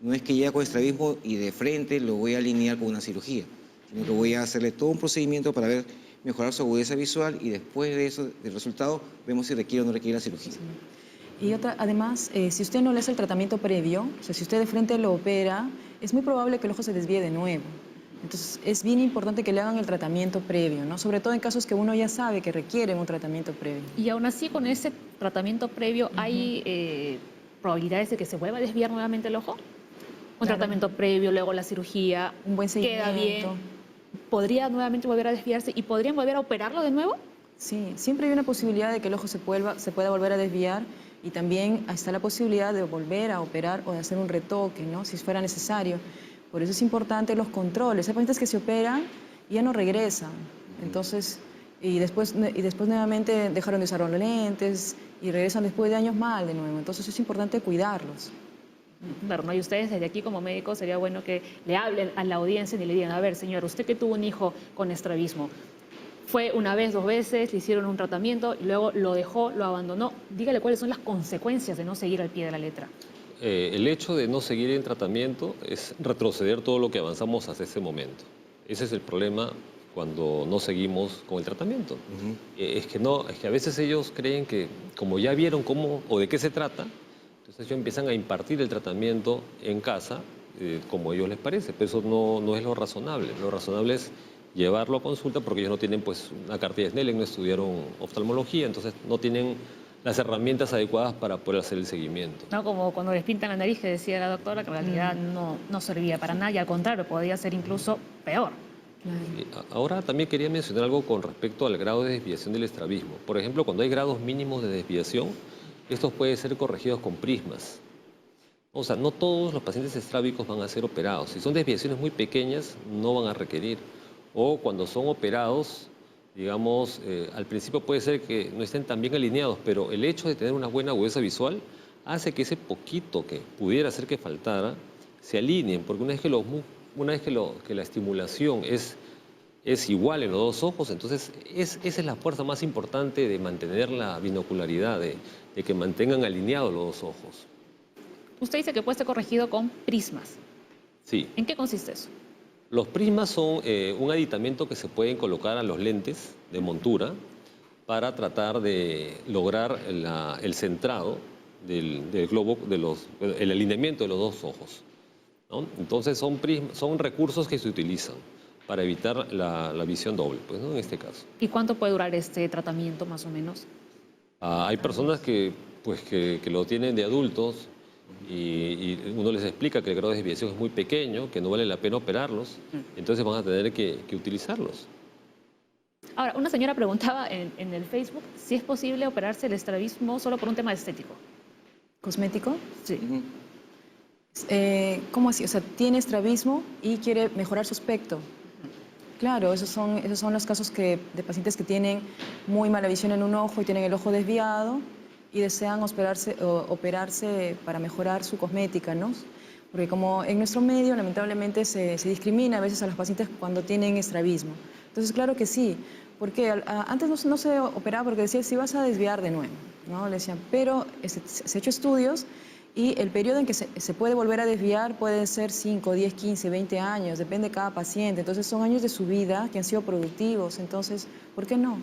No es que llega con estrabismo y de frente lo voy a alinear con una cirugía, sino que voy a hacerle todo un procedimiento para ver mejorar su agudeza visual y después de eso, del resultado, vemos si requiere o no requiere la cirugía. Sí. Y además, si usted no le hace el tratamiento previo, o sea, si usted de frente lo opera, es muy probable que el ojo se desvíe de nuevo. Entonces, es bien importante que le hagan el tratamiento previo, ¿no? Sobre todo en casos que uno ya sabe que requieren un tratamiento previo. Y aún así, con ese tratamiento previo, ¿hay probabilidades de que se vuelva a desviar nuevamente el ojo? Un tratamiento previo, luego la cirugía, un buen seguimiento. Queda bien, ¿podría nuevamente volver a desviarse y podrían volver a operarlo de nuevo? Sí, siempre hay una posibilidad de que el ojo se pueda volver a desviar y también está la posibilidad de volver a operar o de hacer un retoque, ¿no? Si fuera necesario. Por eso es importante los controles. Hay pacientes que se operan y ya no regresan. Entonces, y después nuevamente dejaron de usar los lentes y regresan después de años mal de nuevo. Entonces es importante cuidarlos. Bueno, y ustedes desde aquí como médicos sería bueno que le hablen a la audiencia y le digan, a ver, señor, usted que tuvo un hijo con estrabismo, fue una vez, 2 veces, le hicieron un tratamiento y luego lo dejó, lo abandonó. Dígale cuáles son las consecuencias de no seguir al pie de la letra. El hecho de no seguir en tratamiento es retroceder todo lo que avanzamos hasta ese momento. Ese es el problema cuando no seguimos con el tratamiento. Es que a veces ellos creen que como ya vieron cómo o de qué se trata, entonces ellos empiezan a impartir el tratamiento en casa como a ellos les parece, pero eso no es lo razonable. Lo razonable es llevarlo a consulta porque ellos no tienen pues una cartilla de Snellen, no estudiaron oftalmología, entonces no tienen las herramientas adecuadas para poder hacer el seguimiento. No, como cuando les pintan la nariz, que decía la doctora, que en realidad no servía para nada y al contrario, podía ser incluso peor. Ahora también quería mencionar algo con respecto al grado de desviación del estrabismo. Por ejemplo, cuando hay grados mínimos de desviación, estos pueden ser corregidos con prismas. O sea, no todos los pacientes estrábicos van a ser operados. Si son desviaciones muy pequeñas, no van a requerir. O cuando son operados, digamos, al principio puede ser que no estén tan bien alineados, pero el hecho de tener una buena agudeza visual hace que ese poquito que pudiera ser que faltara se alineen, porque una vez que la estimulación es igual en los dos ojos, entonces esa es la fuerza más importante de mantener la binocularidad, de que mantengan alineados los dos ojos. Usted dice que puede ser corregido con prismas. Sí. ¿En qué consiste eso? Los prismas son un aditamento que se pueden colocar a los lentes de montura para tratar de lograr el centrado del globo, el alineamiento de los dos ojos, ¿no? Entonces son recursos que se utilizan para evitar la visión doble, pues, ¿no? En este caso. ¿Y cuánto puede durar este tratamiento más o menos? Hay personas que lo tienen de adultos y uno les explica que el grado de desviación es muy pequeño, que no vale la pena operarlos, entonces van a tener que utilizarlos. Ahora, una señora preguntaba en el Facebook si es posible operarse el estrabismo solo por un tema estético. ¿Cosmético? Sí. ¿Cómo así? O sea, tiene estrabismo y quiere mejorar su aspecto. Claro, esos son los casos de pacientes que tienen muy mala visión en un ojo y tienen el ojo desviado y desean operarse para mejorar su cosmética, ¿no? Porque como en nuestro medio lamentablemente se discrimina a veces a los pacientes cuando tienen estrabismo. Entonces, claro que sí, porque antes no se operaba porque decía, si vas a desviar de nuevo, ¿no? Le decían, pero se ha hecho estudios y el periodo en que se puede volver a desviar puede ser 5, 10, 15, 20 años, depende de cada paciente. Entonces son años de su vida que han sido productivos, entonces, ¿por qué no?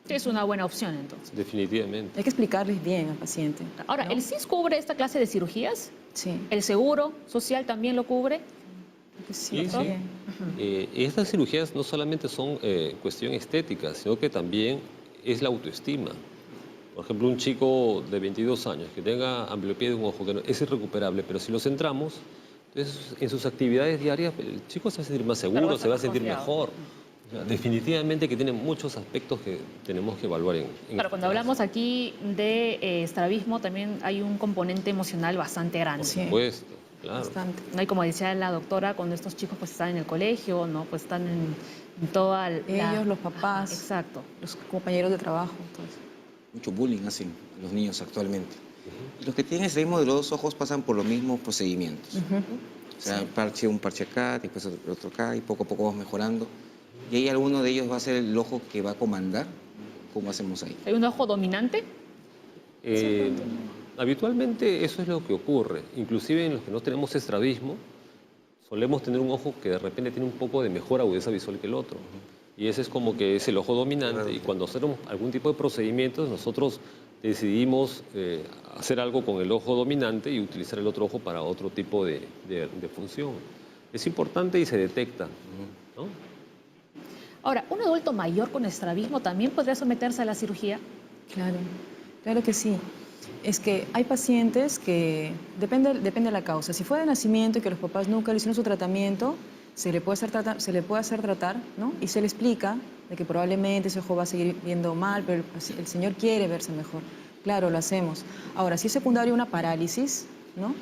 Es una buena opción entonces. Definitivamente. Hay que explicarles bien al paciente. Ahora, ¿no? ¿el CIS cubre esta clase de cirugías? Sí. ¿El Seguro Social también lo cubre? Sí, Sí. Estas cirugías no solamente son cuestión estética, sino que también es la autoestima. Por ejemplo, un chico de 22 años que tenga ambliopía de un ojo, que es irrecuperable, pero si lo centramos, entonces en sus actividades diarias el chico se va a sentir más seguro, se va a sentir mejor. O sea, definitivamente que tiene muchos aspectos que tenemos que evaluar en Claro, cuando hablamos aquí de estrabismo también hay un componente emocional bastante grande. Por supuesto, claro. Bastante. ¿No? Y como decía la doctora, cuando estos chicos pues están en el colegio, ¿no? Pues están en toda Ellos, los papás, exacto. los compañeros de trabajo. Entonces. Mucho bullying hacen los niños actualmente. Y los que tienen estrabismo de los dos ojos pasan por los mismos procedimientos. O sea, un parche acá, después otro acá, y poco a poco vamos mejorando. ¿Y ahí alguno de ellos va a ser el ojo que va a comandar? ¿Cómo hacemos ahí? ¿Hay un ojo dominante? Habitualmente eso es lo que ocurre. Inclusive en los que no tenemos estrabismo, solemos tener un ojo que de repente tiene un poco de mejor agudeza visual que el otro. Y ese es como que es el ojo dominante. Claro. Y cuando hacemos algún tipo de procedimientos, nosotros decidimos hacer algo con el ojo dominante y utilizar el otro ojo para otro tipo de función. Es importante y se detecta, ¿no? Ahora, ¿un adulto mayor con estrabismo también podría someterse a la cirugía? Claro, claro que sí. Es que hay pacientes que, depende de la causa. Si fue de nacimiento y que los papás nunca le hicieron su tratamiento, se le puede hacer tratar, ¿no? Y se le explica de que probablemente ese ojo va a seguir viendo mal, pero el señor quiere verse mejor. Claro, lo hacemos. Ahora, si es secundario una parálisis, ¿no?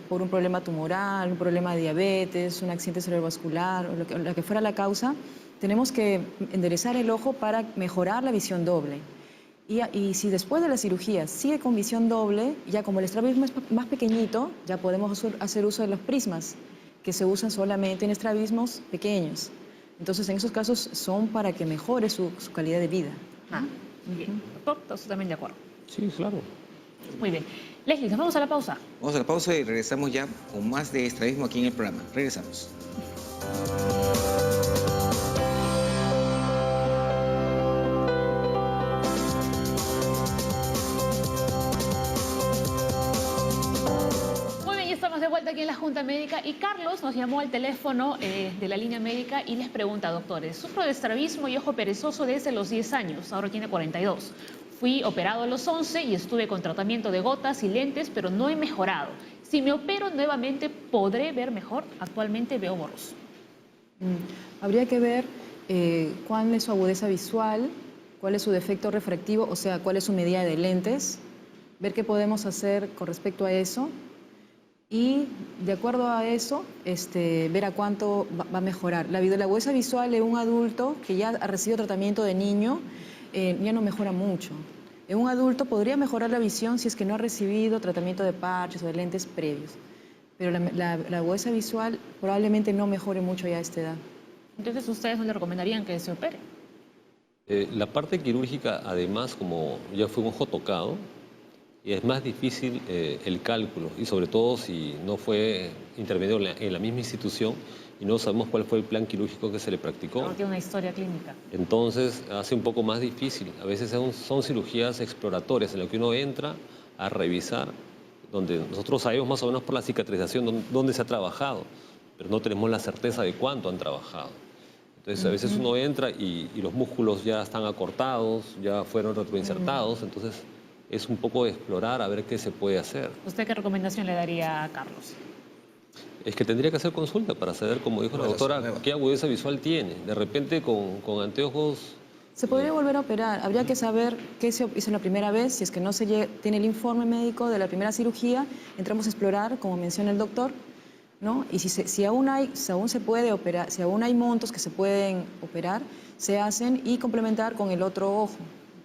Por un problema tumoral, un problema de diabetes, un accidente cerebrovascular, o lo que fuera la causa, tenemos que enderezar el ojo para mejorar la visión doble. Y si después de la cirugía sigue con visión doble, ya como el estrabismo es más pequeñito, ya podemos hacer uso de los prismas, que se usan solamente en estrabismos pequeños. Entonces, en esos casos son para que mejore su calidad de vida. Bien. Doctor, ¿estás también de acuerdo? Sí, claro. Muy bien. Leslie, nos vamos a la pausa. Vamos a la pausa y regresamos ya con más de estrabismo aquí en el programa. Regresamos. De vuelta aquí en la Junta Médica y Carlos nos llamó al teléfono de la línea médica y les pregunta, doctores, sufro de estrabismo y ojo perezoso desde los 10 años, ahora tiene 42. Fui operado a los 11 y estuve con tratamiento de gotas y lentes, pero no he mejorado. Si me opero nuevamente, ¿podré ver mejor? Actualmente veo borroso. Habría que ver cuál es su agudeza visual, cuál es su defecto refractivo, o sea, cuál es su medida de lentes, ver qué podemos hacer con respecto a eso. Y de acuerdo a eso, ver a cuánto va a mejorar. La agudeza visual de un adulto que ya ha recibido tratamiento de niño ya no mejora mucho. En un adulto podría mejorar la visión si es que no ha recibido tratamiento de parches o de lentes previos. Pero la agudeza visual probablemente no mejore mucho ya a esta edad. Entonces, ¿ustedes no le recomendarían que se opere? La parte quirúrgica, además, como ya fue un ojo tocado, y es más difícil el cálculo, y sobre todo si no fue intervenido en la misma institución y no sabemos cuál fue el plan quirúrgico que se le practicó. No tiene una historia clínica. Entonces hace un poco más difícil. A veces son cirugías exploratorias en las que uno entra, a revisar, donde nosotros sabemos más o menos por la cicatrización dónde se ha trabajado, pero no tenemos la certeza de cuánto han trabajado. Entonces, a veces uno entra y los músculos ya están acortados, ya fueron retroinsertados, entonces es un poco de explorar a ver qué se puede hacer. ¿Usted qué recomendación le daría a Carlos? Es que tendría que hacer consulta para saber, como dijo la doctora, qué agudeza visual tiene. De repente con anteojos... Se podría volver a operar. Habría que saber qué se hizo la primera vez. Si es que no tiene el informe médico de la primera cirugía, entramos a explorar, como menciona el doctor, ¿no? Y si aún se puede operar, si aún hay montos que se pueden operar, se hacen y complementar con el otro ojo,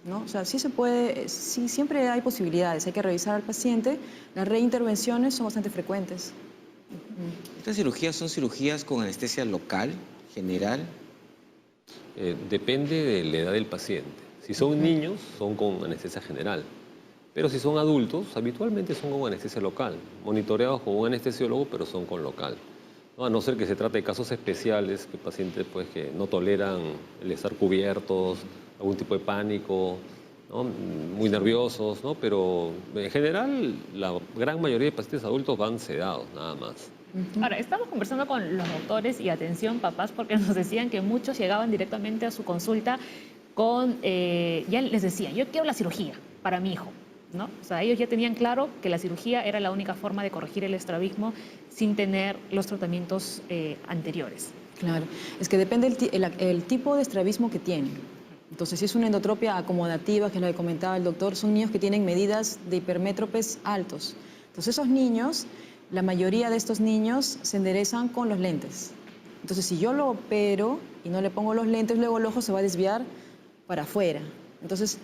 ¿no? O sea, sí se puede, sí, siempre hay posibilidades. Hay que revisar al paciente. Las reintervenciones son bastante frecuentes. ¿Estas cirugías son cirugías con anestesia local, general? Depende de la edad del paciente. Si son niños, son con anestesia general. Pero si son adultos, habitualmente son con anestesia local, monitoreados con un anestesiólogo, pero son con local. ¿No? A no ser que se trate de casos especiales, que pacientes pues, que no toleran el estar cubiertos, algún tipo de pánico, ¿no? Muy nerviosos, ¿no? Pero en general la gran mayoría de pacientes adultos van sedados, nada más. Ahora, estamos conversando con los doctores y atención, papás, porque nos decían que muchos llegaban directamente a su consulta con, ya les decían, yo quiero la cirugía para mi hijo, ¿no? O sea, ellos ya tenían claro que la cirugía era la única forma de corregir el estrabismo sin tener los tratamientos anteriores. Claro, es que depende el tipo de estrabismo que tienen. Entonces, si es una endotropia acomodativa, que es lo que comentaba el doctor, son niños que tienen medidas de hipermétropes altos. Entonces, esos niños, la mayoría de estos niños se enderezan con los lentes. Entonces, si yo lo opero y no le pongo los lentes, luego el ojo se va a desviar para afuera. Entonces,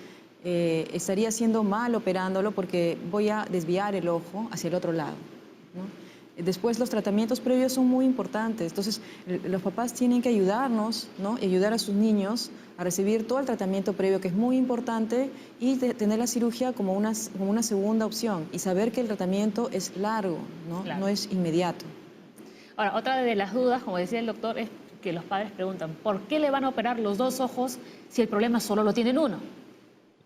estaría haciendo mal operándolo porque voy a desviar el ojo hacia el otro lado, ¿no? Después, los tratamientos previos son muy importantes. Entonces, los papás tienen que ayudarnos, ¿no? Y ayudar a sus niños a recibir todo el tratamiento previo, que es muy importante, y tener la cirugía como una segunda opción y saber que el tratamiento es largo, ¿no? Claro. No es inmediato. Ahora, otra de las dudas, como decía el doctor, es que los padres preguntan, ¿por qué le van a operar los dos ojos si el problema solo lo tienen uno?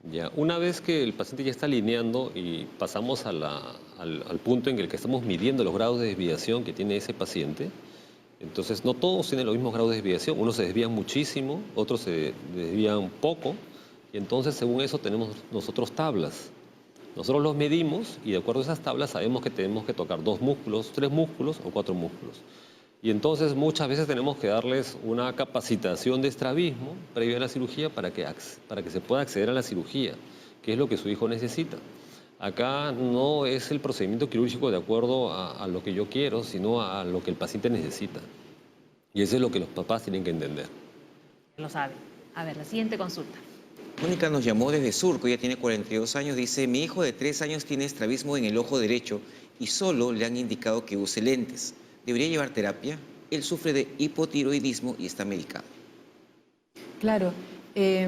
Ya, una vez que el paciente ya está alineando y pasamos al punto en el que estamos midiendo los grados de desviación que tiene ese paciente, entonces no todos tienen los mismos grados de desviación, unos se desvían muchísimo, otros se desvían poco, y entonces según eso tenemos nosotros tablas. Nosotros los medimos y de acuerdo a esas tablas sabemos que tenemos que tocar 2 músculos, 3 músculos o 4 músculos. Y entonces muchas veces tenemos que darles una capacitación de estrabismo previa a la cirugía para que se pueda acceder a la cirugía, que es lo que su hijo necesita. Acá no es el procedimiento quirúrgico de acuerdo a lo que yo quiero, sino a lo que el paciente necesita. Y eso es lo que los papás tienen que entender. Lo saben. A ver, la siguiente consulta. Mónica nos llamó desde Surco, ella tiene 42 años, dice, mi hijo de 3 años tiene estrabismo en el ojo derecho y solo le han indicado que use lentes. ¿Debería llevar terapia? Él sufre de hipotiroidismo y está medicado. Claro, le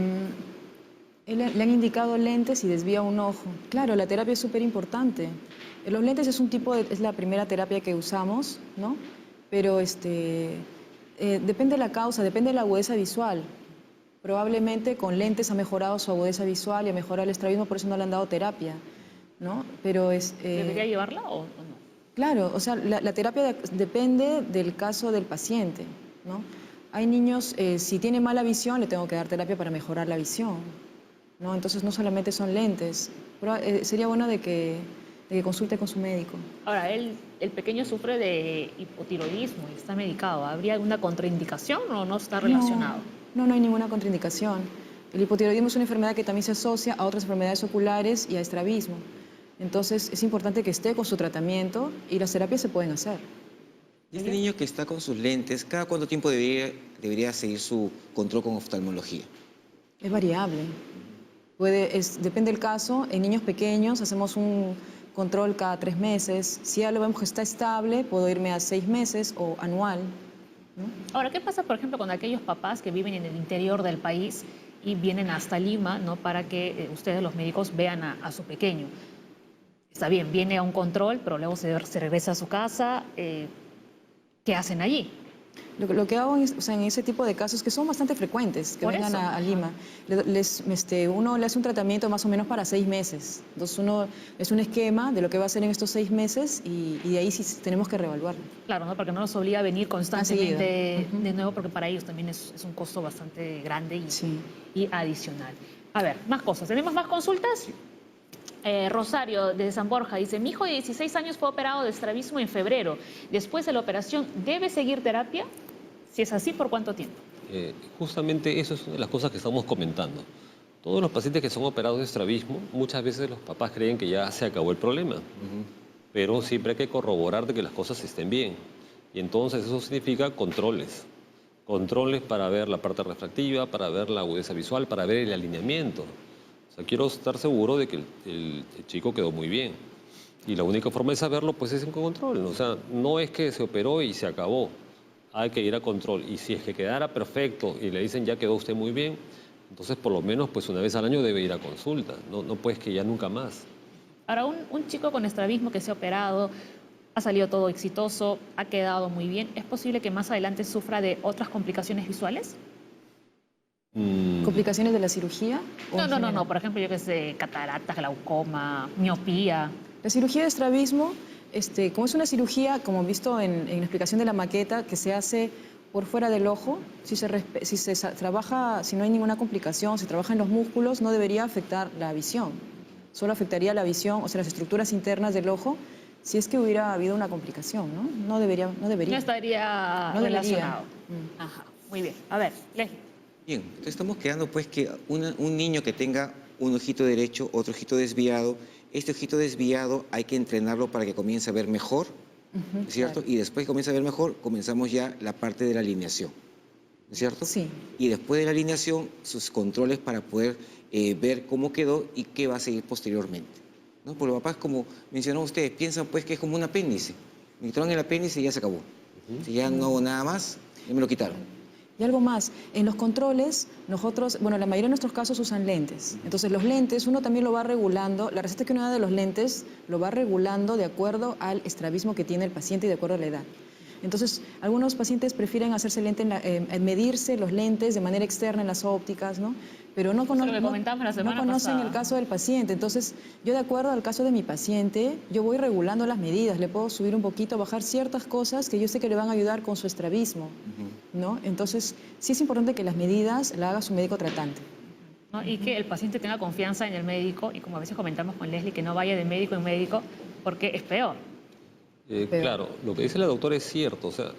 han indicado lentes y desvía un ojo. Claro, la terapia es súper importante. Los lentes es la primera terapia que usamos, ¿no? Pero depende de la causa, depende de la agudeza visual. Probablemente con lentes ha mejorado su agudeza visual y ha mejorado el estrabismo, por eso no le han dado terapia, ¿no? Pero ¿Debería llevarla o no? Claro, o sea, la terapia depende del caso del paciente, ¿no? Hay niños, si tiene mala visión, le tengo que dar terapia para mejorar la visión, ¿no? Entonces no solamente son lentes, pero sería bueno de que consulte con su médico. Ahora, el pequeño sufre de hipotiroidismo y está medicado. ¿Habría alguna contraindicación o no está relacionado? No hay ninguna contraindicación. El hipotiroidismo es una enfermedad que también se asocia a otras enfermedades oculares y a estrabismo. Entonces, es importante que esté con su tratamiento y las terapias se pueden hacer. ¿Y este niño que está con sus lentes, cada cuánto tiempo debería seguir su control con oftalmología? Es variable. Depende del caso. En niños pequeños hacemos un control cada 3 meses. Si ya lo vemos que está estable, puedo irme a 6 meses o anual, ¿no? Ahora, ¿qué pasa, por ejemplo, con aquellos papás que viven en el interior del país y vienen hasta Lima, ¿no? Para que ustedes, los médicos, vean a su pequeño? Está bien, viene a un control, pero luego se regresa a su casa. ¿Qué hacen allí? Lo que hago o sea, en ese tipo de casos, que son bastante frecuentes, que Por vengan eso. a Lima, uno le hace un tratamiento más o menos para 6 meses. Entonces uno es un esquema de lo que va a hacer en estos 6 meses y de ahí sí tenemos que reevaluarlo. Claro, ¿no? Porque no nos obliga a venir constantemente Ujú. de nuevo, porque para ellos también es un costo bastante grande Sí. y adicional. A ver, más cosas. ¿Tenemos más consultas? Rosario de San Borja dice, mi hijo de 16 años fue operado de estrabismo en febrero. Después de la operación, ¿debe seguir terapia? Si es así, ¿por cuánto tiempo? Justamente eso es una de las cosas que estamos comentando. Todos los pacientes que son operados de estrabismo, muchas veces los papás creen que ya se acabó el problema, pero siempre hay que corroborar de que las cosas estén bien. Y entonces eso significa controles. Controles para ver la parte refractiva, para ver la agudeza visual, para ver el alineamiento. O sea, quiero estar seguro de que el chico quedó muy bien. Y la única forma de saberlo pues es en control. O sea, no es que se operó y se acabó. Hay que ir a control. Y si es que quedara perfecto y le dicen ya quedó usted muy bien, entonces por lo menos pues una vez al año debe ir a consulta. No pues que ya nunca más. Ahora, un chico con estrabismo que se ha operado, ha salido todo exitoso, ha quedado muy bien, ¿es posible que más adelante sufra de otras complicaciones visuales? ¿Complicaciones de la cirugía? ¿O en general? No. Por ejemplo, yo que sé, cataratas, glaucoma, miopía. La cirugía de estrabismo, como es una cirugía, como visto en la explicación de la maqueta, que se hace por fuera del ojo, trabaja, si no hay ninguna complicación, se trabaja en los músculos, no debería afectar la visión. Solo afectaría la visión, o sea, las estructuras internas del ojo, si es que hubiera habido una complicación, ¿no? No debería. No estaría No debería. relacionado. Ajá, muy bien. A ver, Leslie. Bien, entonces estamos quedando pues que un niño que tenga un ojito derecho, otro ojito desviado, este ojito desviado hay que entrenarlo para que comience a ver mejor, ¿es cierto? Claro. Y después que comience a ver mejor, comenzamos ya la parte de la alineación, ¿es cierto? Sí. Y después de la alineación, sus controles para poder ver cómo quedó y qué va a seguir posteriormente, ¿no? Porque los papás, como mencionaron ustedes, piensan pues que es como un apéndice. Me quitaron el apéndice y ya se acabó. Si ya no hago nada más, ya me lo quitaron. Y algo más, en los controles, nosotros, bueno, la mayoría de nuestros casos usan lentes. Entonces, los lentes, uno también lo va regulando, la receta que uno da de los lentes lo va regulando de acuerdo al estrabismo que tiene el paciente y de acuerdo a la edad. Entonces, algunos pacientes prefieren hacerse lente, medirse los lentes de manera externa en las ópticas, ¿no? Pero no, Eso es lo que comentamos la semana conocen pasada. el caso del paciente. Entonces, yo de acuerdo al caso de mi paciente, yo voy regulando las medidas. Le puedo subir un poquito, bajar ciertas cosas que yo sé que le van a ayudar con su estrabismo, ¿no? Entonces, sí es importante que las medidas las haga su médico tratante. ¿No? Y que el paciente tenga confianza en el médico y como a veces comentamos con Leslie, que no vaya de médico en médico porque es peor. Claro, lo que dice la doctora es cierto. O sea,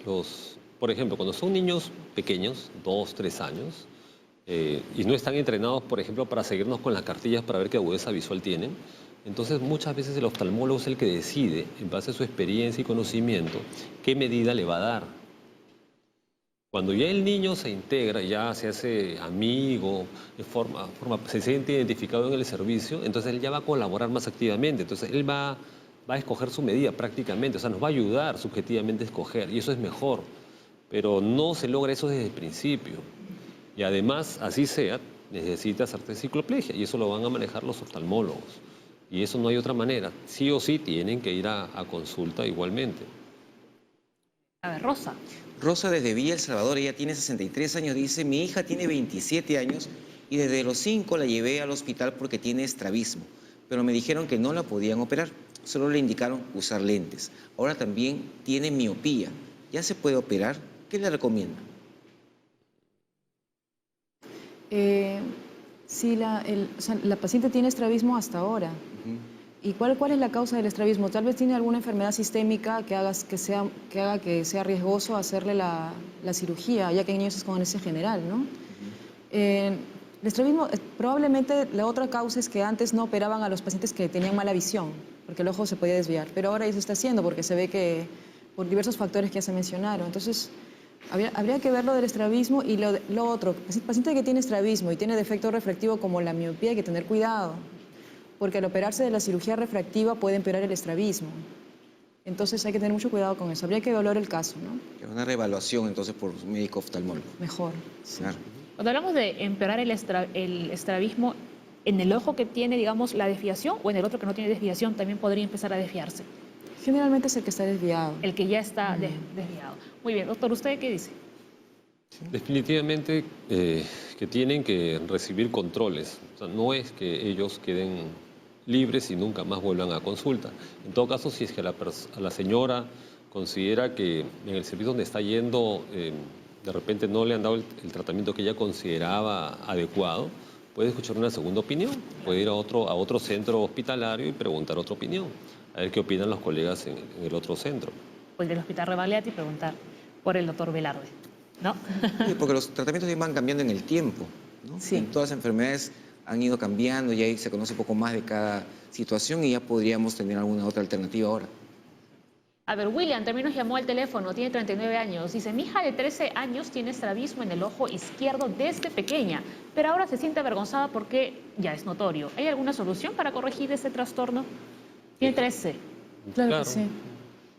por ejemplo, cuando son niños pequeños, 2, 3 años, y no están entrenados, por ejemplo, para seguirnos con las cartillas para ver qué agudeza visual tienen, entonces muchas veces el oftalmólogo es el que decide, en base a su experiencia y conocimiento, qué medida le va a dar. Cuando ya el niño se integra, ya se hace amigo, se siente identificado en el servicio, entonces él ya va a colaborar más activamente. Entonces él va a escoger su medida prácticamente, o sea, nos va a ayudar subjetivamente a escoger, y eso es mejor. Pero no se logra eso desde el principio. Y además, así sea, necesita hacerte cicloplegia, y eso lo van a manejar los oftalmólogos. Y eso no hay otra manera. Sí o sí tienen que ir a consulta igualmente. A ver, Rosa. Rosa desde Villa El Salvador, ella tiene 63 años, dice, mi hija tiene 27 años y desde los 5 la llevé al hospital porque tiene estrabismo, pero me dijeron que no la podían operar, solo le indicaron usar lentes. Ahora también tiene miopía, ¿ya se puede operar? ¿Qué le recomiendan? Sí, o sea, la paciente tiene estrabismo hasta ahora. ¿Y cuál es la causa del estrabismo? Tal vez tiene alguna enfermedad sistémica que haga que sea riesgoso hacerle la cirugía, ya que hay niños es con anestesia general, ¿no? El estrabismo, probablemente la otra causa es que antes no operaban a los pacientes que tenían mala visión, porque el ojo se podía desviar, pero ahora ya se está haciendo porque se ve que por diversos factores que ya se mencionaron. Entonces, habría que ver lo del estrabismo y lo otro. El paciente que tiene estrabismo y tiene defecto refractivo como la miopía hay que tener cuidado, porque al operarse de la cirugía refractiva puede empeorar el estrabismo. Entonces hay que tener mucho cuidado con eso. Habría que evaluar el caso, ¿no? Una reevaluación entonces por un médico oftalmólogo. Mejor. Sí. Claro. Cuando hablamos de empeorar el estrabismo, ¿en el ojo que tiene, digamos, la desviación o en el otro que no tiene desviación también podría empezar a desviarse? Generalmente es el que está desviado. El que ya está desviado. Muy bien, doctor, ¿usted qué dice? Definitivamente que tienen que recibir controles. O sea, no es que ellos queden libres y nunca más vuelvan a consulta. En todo caso, si es que a la señora considera que en el servicio donde está yendo de repente no le han dado el tratamiento que ella consideraba adecuado, puede escuchar una segunda opinión, puede ir a otro centro hospitalario y preguntar otra opinión, a ver qué opinan los colegas en el otro centro. O el del Hospital Rebagliati y preguntar por el doctor Velarde, ¿no? Sí, porque los tratamientos van cambiando en el tiempo, ¿no? Sí. En todas las enfermedades han ido cambiando y ahí se conoce un poco más de cada situación y ya podríamos tener alguna otra alternativa ahora. A ver, William también nos llamó al teléfono, tiene 39 años. Dice, mi hija de 13 años tiene estrabismo en el ojo izquierdo desde pequeña, pero ahora se siente avergonzada porque ya es notorio. ¿Hay alguna solución para corregir ese trastorno? Tiene 13. Claro que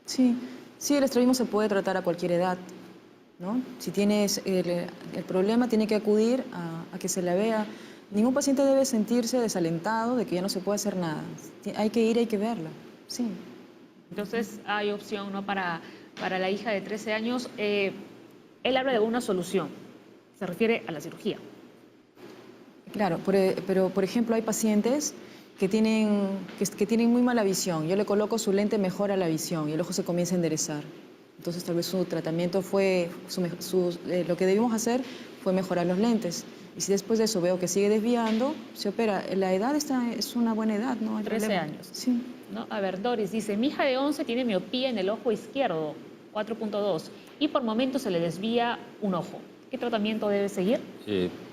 sí. Sí, el estrabismo se puede tratar a cualquier edad, ¿no? Si tienes el problema, tiene que acudir a que se la vea. Ningún paciente debe sentirse desalentado de que ya no se puede hacer nada. Hay que ir, hay que verla, sí. Entonces hay opción, ¿no? Para la hija de 13 años. Él habla de una solución. Se refiere a la cirugía. Claro, pero por ejemplo hay pacientes que tienen muy mala visión. Yo le coloco su lente, mejora la visión y el ojo se comienza a enderezar. Entonces tal vez su tratamiento fue, lo que debimos hacer fue mejorar los lentes. Y si después de eso veo que sigue desviando, se opera. La edad es una buena edad, ¿no? Hay 13 problema. años. Sí. ¿No? A ver, Doris dice, mi hija de 11 tiene miopía en el ojo izquierdo, 4.2, y por momentos se le desvía un ojo. ¿Qué tratamiento debe seguir?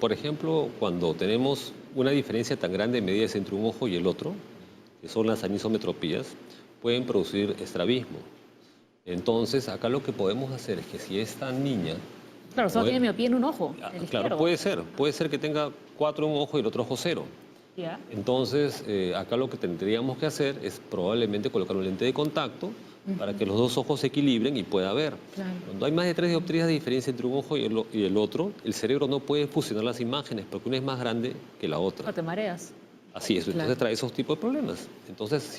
Por ejemplo, cuando tenemos una diferencia tan grande en medidas entre un ojo y el otro, que son las anisometropías, pueden producir estrabismo. Entonces, acá lo que podemos hacer es que si esta niña... Claro, solo tiene miopía en un ojo, el izquierdo. Claro, puede ser que tenga 4 en un ojo y el otro ojo 0. ¿Ya? Entonces, acá lo que tendríamos que hacer es probablemente colocar un lente de contacto para que los dos ojos se equilibren y pueda ver. Claro. Cuando hay más de 3 dioptrías de diferencia entre un ojo y el otro, el cerebro no puede fusionar las imágenes porque una es más grande que la No otra. te mareas. Así es, entonces Claro. trae esos tipos de problemas. Entonces,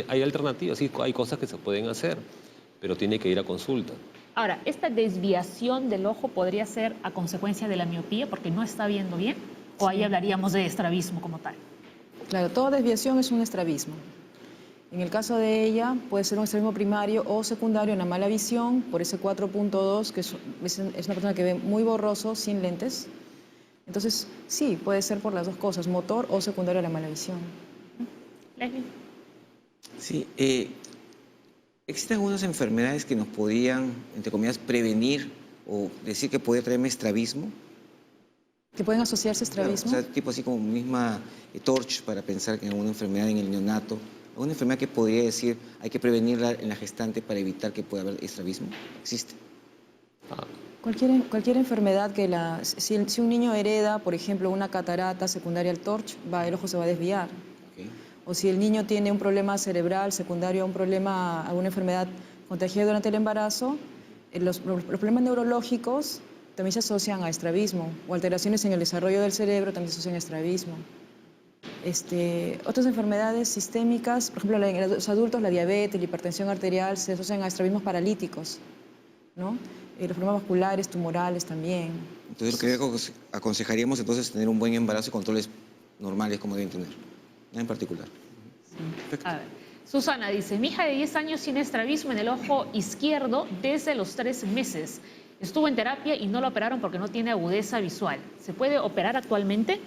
hay alternativas, sí, hay cosas que se pueden hacer, pero tiene que ir a consulta. Ahora, ¿esta desviación del ojo podría ser a consecuencia de la miopía porque no está viendo bien? ¿O ahí hablaríamos de estrabismo como tal? Claro, toda desviación es un estrabismo. En el caso de ella, puede ser un estrabismo primario o secundario, una mala visión, por ese 4.2, que es una persona que ve muy borroso, sin lentes. Entonces, sí, puede ser por las dos cosas, motor o secundario a la mala visión. Leslie. Sí, existen algunas enfermedades que nos podían, entre comillas, prevenir o decir que podría traerme estrabismo. ¿Que pueden asociarse a estrabismo? Claro, o sea, tipo así como misma torch para pensar que en alguna enfermedad en el neonato, alguna enfermedad que podría decir hay que prevenirla en la gestante para evitar que pueda haber estrabismo. ¿Existe? Cualquier enfermedad si un niño hereda, por ejemplo, una catarata secundaria al TORCH, el ojo se va a desviar. Okay. O si el niño tiene un problema cerebral secundario a un problema, alguna enfermedad contagiada durante el embarazo, los problemas neurológicos también se asocian a estrabismo, o alteraciones en el desarrollo del cerebro también se asocian a estrabismo. Otras enfermedades sistémicas, por ejemplo, en los adultos la diabetes, la hipertensión arterial se asocian a estrabismos paralíticos, ¿no? Los problemas vasculares, tumorales también. Entonces, lo que aconsejaríamos entonces es tener un buen embarazo y controles normales como deben tener, nada en particular. Perfecto. A ver, Susana dice, mi hija de 10 años tiene estrabismo en el ojo izquierdo desde los 3 meses. Estuvo en terapia y no lo operaron porque no tiene agudeza visual. ¿Se puede operar actualmente?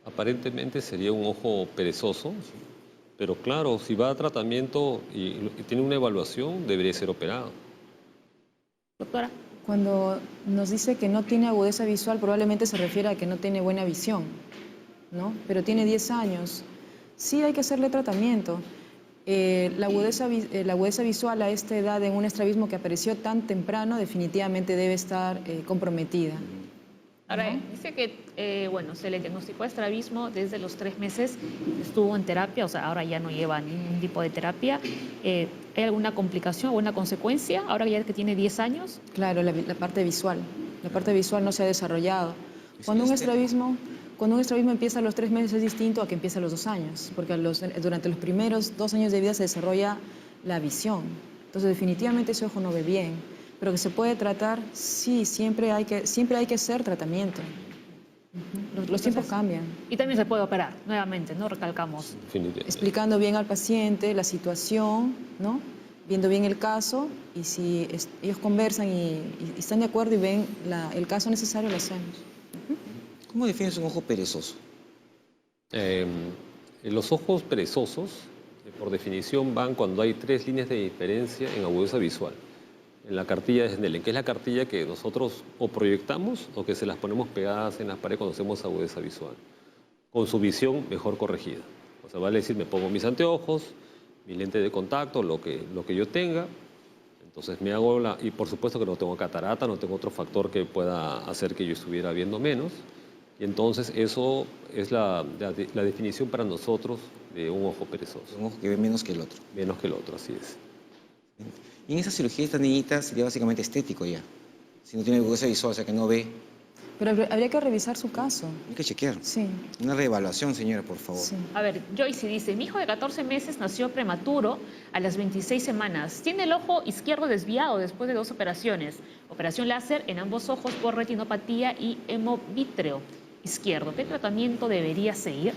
Aparentemente sería un ojo perezoso, pero claro, si va a tratamiento y tiene una evaluación, debería ser operado. Doctora. Cuando nos dice que no tiene agudeza visual, probablemente se refiere a que no tiene buena visión, ¿no? Pero tiene 10 años. Sí hay que hacerle tratamiento. La agudeza visual a esta edad en un estrabismo que apareció tan temprano definitivamente debe estar comprometida. Ahora, dice que, se le diagnosticó estrabismo desde los 3 meses, estuvo en terapia, o sea, ahora ya no lleva ningún tipo de terapia. ¿Hay alguna complicación, alguna consecuencia, ahora ya que tiene 10 años? Claro, la parte visual. La parte visual no se ha desarrollado. Cuando un estrabismo empieza a los 3 meses es distinto a que empieza a los 2 años, porque durante los primeros 2 años de vida se desarrolla la visión. Entonces, definitivamente ese ojo no ve bien. Pero que se puede tratar, sí, siempre hay que hacer tratamiento. Los tiempos cambian. Y también se puede operar, nuevamente, ¿no? Recalcamos. Definitivamente. Explicando bien al paciente la situación, ¿no? Viendo bien el caso, y si ellos conversan y están de acuerdo y ven el caso necesario, lo hacemos. ¿Cómo defines un ojo perezoso? Los ojos perezosos, por definición, van cuando hay 3 líneas de diferencia en agudeza visual. En la cartilla de Snellen, que es la cartilla que nosotros o proyectamos o que se las ponemos pegadas en las paredes cuando hacemos agudeza visual, con su visión mejor corregida. O sea, vale decir, me pongo mis anteojos, mi lente de contacto, lo que yo tenga, entonces me hago y por supuesto que no tengo catarata, no tengo otro factor que pueda hacer que yo estuviera viendo menos, y entonces eso es la definición para nosotros de un ojo perezoso. Un ojo que ve menos que el otro. Menos que el otro, así es. Y en esa cirugía esta niñita sería básicamente estético ya. Si no tiene agudeza visual, o sea que no ve, Pero habría que revisar su caso. hay que chequear. Sí, Una reevaluación, señora, por favor. sí. A ver, Joyce dice, mi hijo de 14 meses nació prematuro a las 26 semanas. Tiene el ojo izquierdo desviado después de 2 operaciones. Operación láser en ambos ojos por retinopatía y hemovítreo izquierdo. ¿Qué tratamiento debería seguir?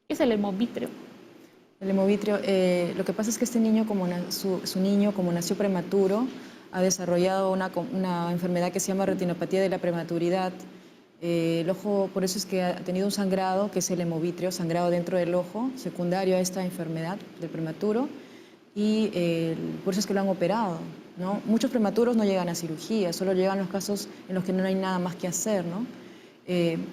¿Qué es el hemovítreo? El hemovitrio, lo que pasa es que este niño, su niño, como nació prematuro, ha desarrollado una enfermedad que se llama retinopatía de la prematuridad. El ojo, por eso es que ha tenido un sangrado, que es el hemovitrio, sangrado dentro del ojo, secundario a esta enfermedad del prematuro, y por eso es que lo han operado, ¿no? Muchos prematuros no llegan a cirugía, solo llegan los casos en los que no hay nada más que hacer, ¿no?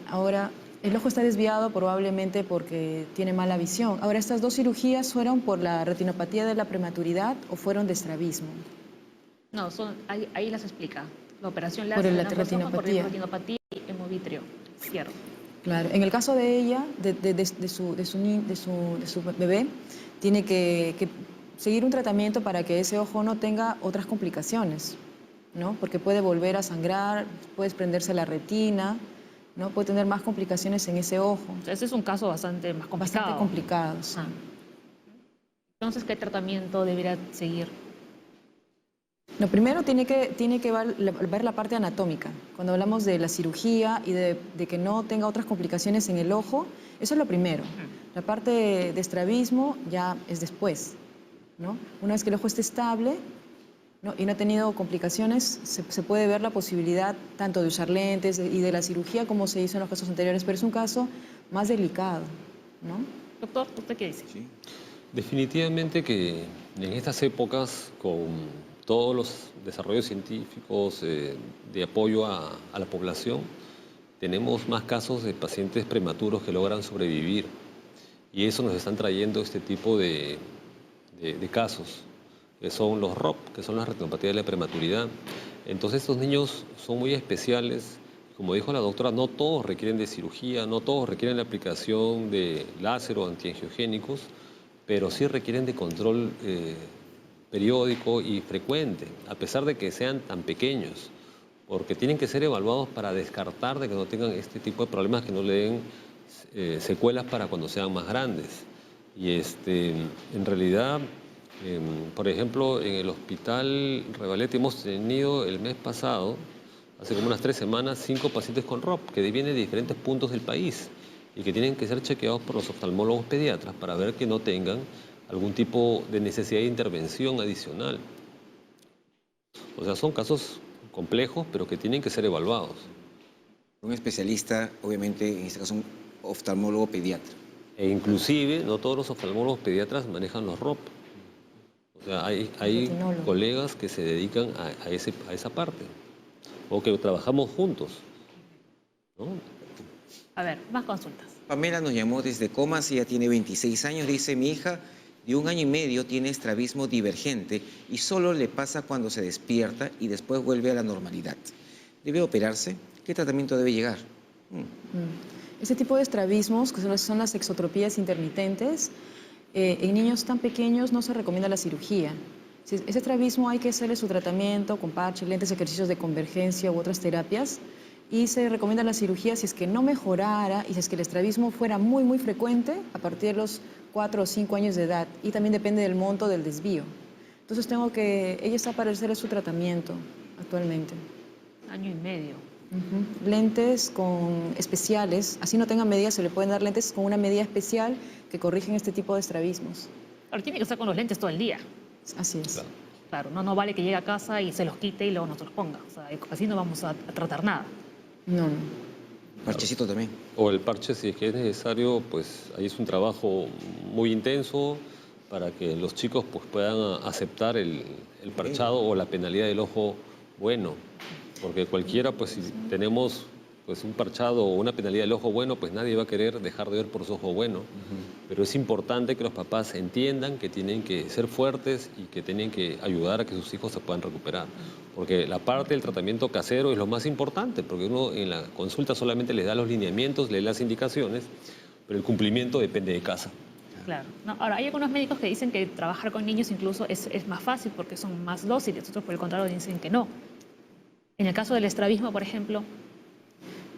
Ahora, el ojo está desviado probablemente porque tiene mala visión. Ahora, ¿estas 2 cirugías fueron por la retinopatía de la prematuridad o fueron de estrabismo? No, ahí las explica. La operación Por láser la en ambos ojos por retinopatía. retinopatía y hemovítrio izquierdo. Claro, en el caso de ella, de su bebé, tiene que seguir un tratamiento para que ese ojo no tenga otras complicaciones, ¿no? Porque puede volver a sangrar, puede desprenderse la retina, ¿no? Puede tener más complicaciones en ese ojo. Ese es un caso bastante más complicado. Bastante complicado, sí. Ah. Entonces, ¿qué tratamiento debería seguir? Lo primero tiene que ver la parte anatómica. Cuando hablamos de la cirugía y de que no tenga otras complicaciones en el ojo, eso es lo primero. La parte de estrabismo ya es después, ¿no? Una vez que el ojo esté estable, ¿no? Y no ha tenido complicaciones, se puede ver la posibilidad tanto de usar lentes y de la cirugía como se hizo en los casos anteriores, pero es un caso más delicado, ¿no? Doctor, ¿usted qué dice? Sí. Definitivamente que en estas épocas, con todos los desarrollos científicos de apoyo a la población, tenemos más casos de pacientes prematuros que logran sobrevivir. Y eso nos están trayendo este tipo de casos, que son los ROP, que son las retinopatías de la prematuridad. Entonces estos niños son muy especiales. Como dijo la doctora, no todos requieren de cirugía, no todos requieren la aplicación de láser o antiangiogénicos, pero sí requieren de control periódico y frecuente, a pesar de que sean tan pequeños, porque tienen que ser evaluados para descartar de que no tengan este tipo de problemas, que no le den secuelas para cuando sean más grandes. Y en realidad, por ejemplo, en el hospital Revalete hemos tenido el mes pasado, hace como unas 3 semanas, 5 pacientes con ROP que vienen de diferentes puntos del país y que tienen que ser chequeados por los oftalmólogos pediatras para ver que no tengan algún tipo de necesidad de intervención adicional. O sea, son casos complejos, pero que tienen que ser evaluados. Un especialista, obviamente, en este caso un oftalmólogo pediatra. E inclusive, no todos los oftalmólogos pediatras manejan los ROP. O sea, hay Retinólogo. colegas que se dedican a esa parte, o que trabajamos juntos, ¿no? A ver, más consultas. Pamela nos llamó desde Comas, ella tiene 26 años, dice, mi hija de 1 año y medio tiene estrabismo divergente y solo le pasa cuando se despierta y después vuelve a la normalidad. ¿Debe operarse? ¿Qué tratamiento debe llegar? Ese tipo de estrabismos, que son las exotropías intermitentes, en niños tan pequeños no se recomienda la cirugía. Ese estrabismo hay que hacerle su tratamiento con parches, lentes, ejercicios de convergencia u otras terapias, y se recomienda la cirugía si es que no mejorara y si es que el estrabismo fuera muy, muy frecuente a partir de los 4 o 5 años de edad, y también depende del monto del desvío. Entonces ella está para hacer su tratamiento actualmente. Año y medio. Lentes especiales, así no tengan medidas, se le pueden dar lentes con una medida especial que corrigen este tipo de estrabismos. Pero tiene que estar con los lentes todo el día. Así es. Claro. Claro, no vale que llegue a casa y se los quite y luego no se los ponga. O sea, así no vamos a tratar nada. No, no. Parchecito también. O el parche, si es que es necesario, pues ahí es un trabajo muy intenso para que los chicos pues, puedan aceptar el parchado o la penalidad del ojo bueno. Porque cualquiera, pues si tenemos pues, un parchado o una penalidad del ojo bueno, pues nadie va a querer dejar de ver por su ojo bueno. Pero es importante que los papás entiendan que tienen que ser fuertes y que tienen que ayudar a que sus hijos se puedan recuperar. Porque la parte del tratamiento casero es lo más importante, porque uno en la consulta solamente les da los lineamientos, lee las indicaciones, pero el cumplimiento depende de casa. Claro. No, ahora, hay algunos médicos que dicen que trabajar con niños incluso es más fácil porque son más dóciles, otros por el contrario dicen que no. En el caso del estrabismo, por ejemplo.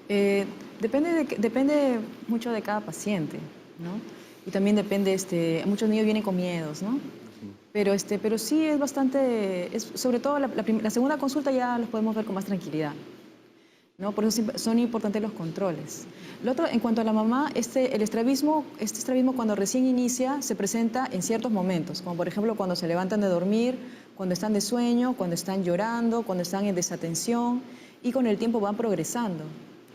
Depende mucho de cada paciente, ¿no? Y también depende, muchos niños vienen con miedos, ¿no? Pero sí es bastante, sobre todo la segunda consulta ya los podemos ver con más tranquilidad, ¿no? Por eso son importantes los controles. Lo otro, en cuanto a la mamá, este estrabismo cuando recién inicia se presenta en ciertos momentos, como por ejemplo cuando se levantan de dormir, cuando están de sueño, cuando están llorando, cuando están en desatención, y con el tiempo van progresando.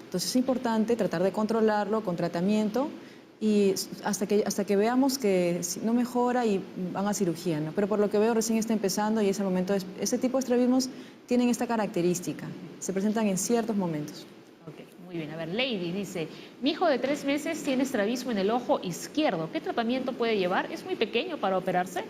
Entonces es importante tratar de controlarlo con tratamiento y hasta que veamos que no mejora y van a cirugía, ¿no? Pero por lo que veo recién está empezando y es el momento. Este tipo de estrabismos tienen esta característica, se presentan en ciertos momentos. Ok, muy bien. A ver, Lady dice, mi hijo de 3 meses tiene estrabismo en el ojo izquierdo. ¿Qué tratamiento puede llevar? ¿Es muy pequeño para operarse?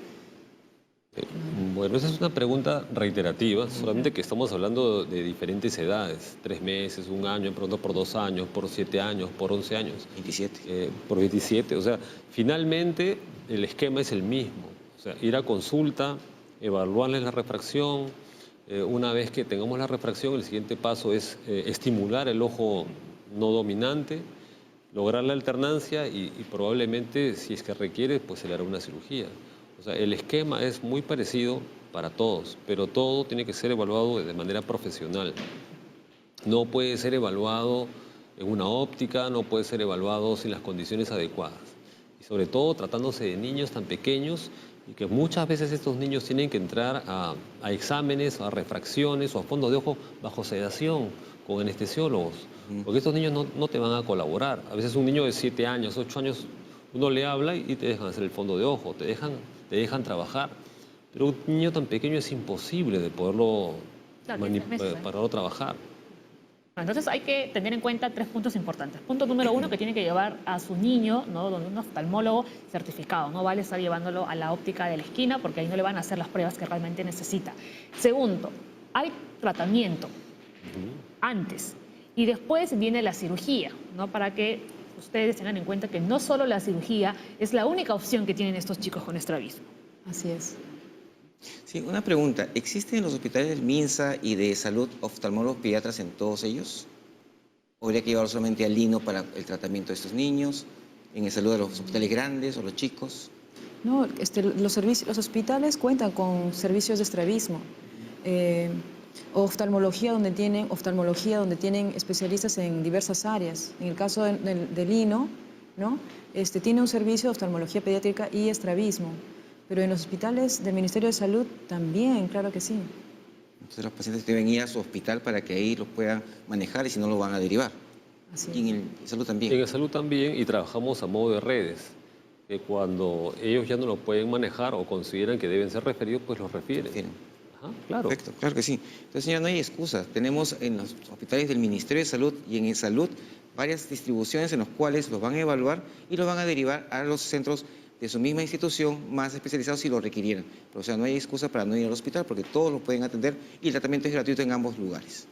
Bueno, esa es una pregunta reiterativa, solamente que estamos hablando de diferentes edades, 3 meses, 1 año, pronto por 2 años, por 7 años, por 11 años. 27. Por 27, o sea, finalmente el esquema es el mismo, o sea, ir a consulta, evaluarles la refracción, una vez que tengamos la refracción, el siguiente paso es estimular el ojo no dominante, lograr la alternancia y probablemente, si es que requiere, pues se le hará una cirugía. O sea, el esquema es muy parecido para todos, pero todo tiene que ser evaluado de manera profesional. No puede ser evaluado en una óptica, no puede ser evaluado sin las condiciones adecuadas. Y sobre todo tratándose de niños tan pequeños y que muchas veces estos niños tienen que entrar a exámenes, a refracciones o a fondos de ojo bajo sedación con anestesiólogos, porque estos niños no te van a colaborar. A veces un niño de 7 años, 8 años, uno le habla y te dejan hacer el fondo de ojo, te dejan trabajar. Pero un niño tan pequeño es imposible de poderlo, Claro, 3 meses, ¿eh? para trabajar. Entonces hay que tener en cuenta 3 puntos importantes. Punto número 1, que tiene que llevar a su niño, ¿no?, donde un oftalmólogo certificado. No vale estar llevándolo a la óptica de la esquina porque ahí no le van a hacer las pruebas que realmente necesita. Segundo, hay tratamiento antes y después viene la cirugía, ¿no?, para que ustedes tengan en cuenta que no solo la cirugía es la única opción que tienen estos chicos con estrabismo. Así es. Sí, una pregunta. ¿Existen en los hospitales del MINSA y de salud oftalmólogos pediatras en todos ellos? ¿O habría que llevarlo solamente al Lino para el tratamiento de estos niños? ¿En el salud de los hospitales grandes o los chicos? No, los hospitales cuentan con servicios de estrabismo. Oftalmología donde tienen especialistas en diversas áreas. En el caso del Lino, ¿no?, tiene un servicio de oftalmología pediátrica y estrabismo. Pero en los hospitales del Ministerio de Salud también, claro que sí. Entonces los pacientes deben ir a su hospital para que ahí los puedan manejar y si no lo van a derivar. Así Y en el salud también. En el salud también, y trabajamos a modo de redes, que cuando ellos ya no lo pueden manejar o consideran que deben ser referidos, pues los refieren. Refieren. Ajá, claro. Perfecto, claro que sí. Entonces, señora, no hay excusa. Tenemos en los hospitales del Ministerio de Salud y en el Salud varias distribuciones en las cuales los van a evaluar y los van a derivar a los centros de su misma institución más especializados si lo requirieran. Pero, o sea, no hay excusa para no ir al hospital porque todos lo pueden atender y el tratamiento es gratuito en ambos lugares.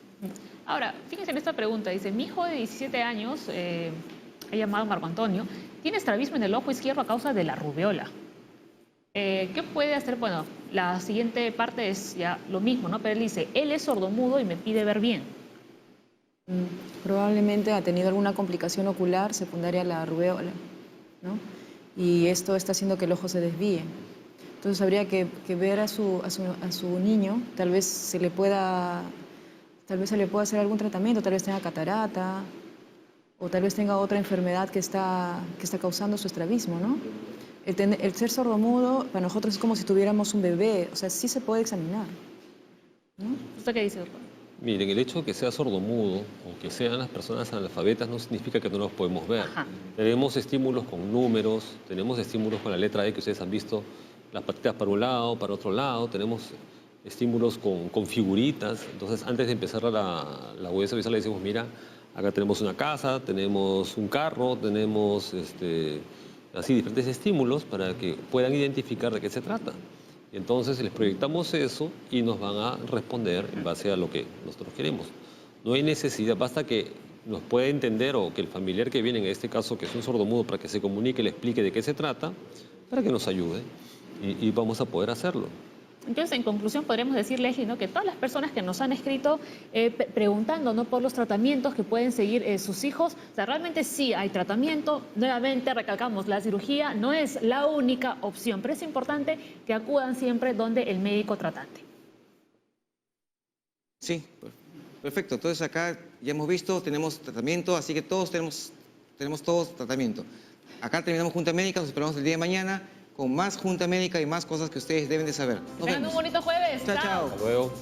Ahora, fíjense en esta pregunta. Dice, mi hijo de 17 años, ha llamado Marco Antonio, tiene estrabismo en el ojo izquierdo a causa de la rubiola. ¿Qué puede hacer? Bueno, la siguiente parte es ya lo mismo, ¿no? Pero él dice, él es sordomudo y me pide ver bien. Probablemente ha tenido alguna complicación ocular secundaria a la rubéola, ¿no? Y esto está haciendo que el ojo se desvíe. Entonces habría que ver a su niño, tal vez se le pueda hacer algún tratamiento, tal vez tenga catarata o tal vez tenga otra enfermedad que está causando su estrabismo, ¿no? El ser sordomudo para nosotros es como si tuviéramos un bebé, o sea, sí se puede examinar, ¿no? ¿Usted qué dice, doctor? Miren, el hecho de que sea sordomudo o que sean las personas analfabetas no significa que no los podemos ver. Ajá. Tenemos estímulos con números, tenemos estímulos con la letra E que ustedes han visto, las patitas para un lado, para otro lado, tenemos estímulos con figuritas. Entonces, antes de empezar la huella visual le decimos, mira, acá tenemos una casa, tenemos un carro, tenemos así diferentes estímulos para que puedan identificar de qué se trata. Entonces les proyectamos eso y nos van a responder en base a lo que nosotros queremos. No hay necesidad, basta que nos pueda entender o que el familiar que viene, en este caso que es un sordomudo, para que se comunique, le explique de qué se trata, para que nos ayude y vamos a poder hacerlo. Entonces, en conclusión, podríamos decir, Leslie, ¿no?, que todas las personas que nos han escrito preguntando, ¿no?, por los tratamientos que pueden seguir sus hijos, o sea, realmente sí hay tratamiento. Nuevamente recalcamos, la cirugía no es la única opción, pero es importante que acudan siempre donde el médico tratante. Sí, perfecto. Entonces acá ya hemos visto, tenemos tratamiento, así que todos tenemos todos tratamiento. Acá terminamos Junta Médica, nos esperamos el día de mañana con más Junta Médica y más cosas que ustedes deben de saber. Nos Tengan vemos. un bonito jueves. Chao, chao. Hasta luego.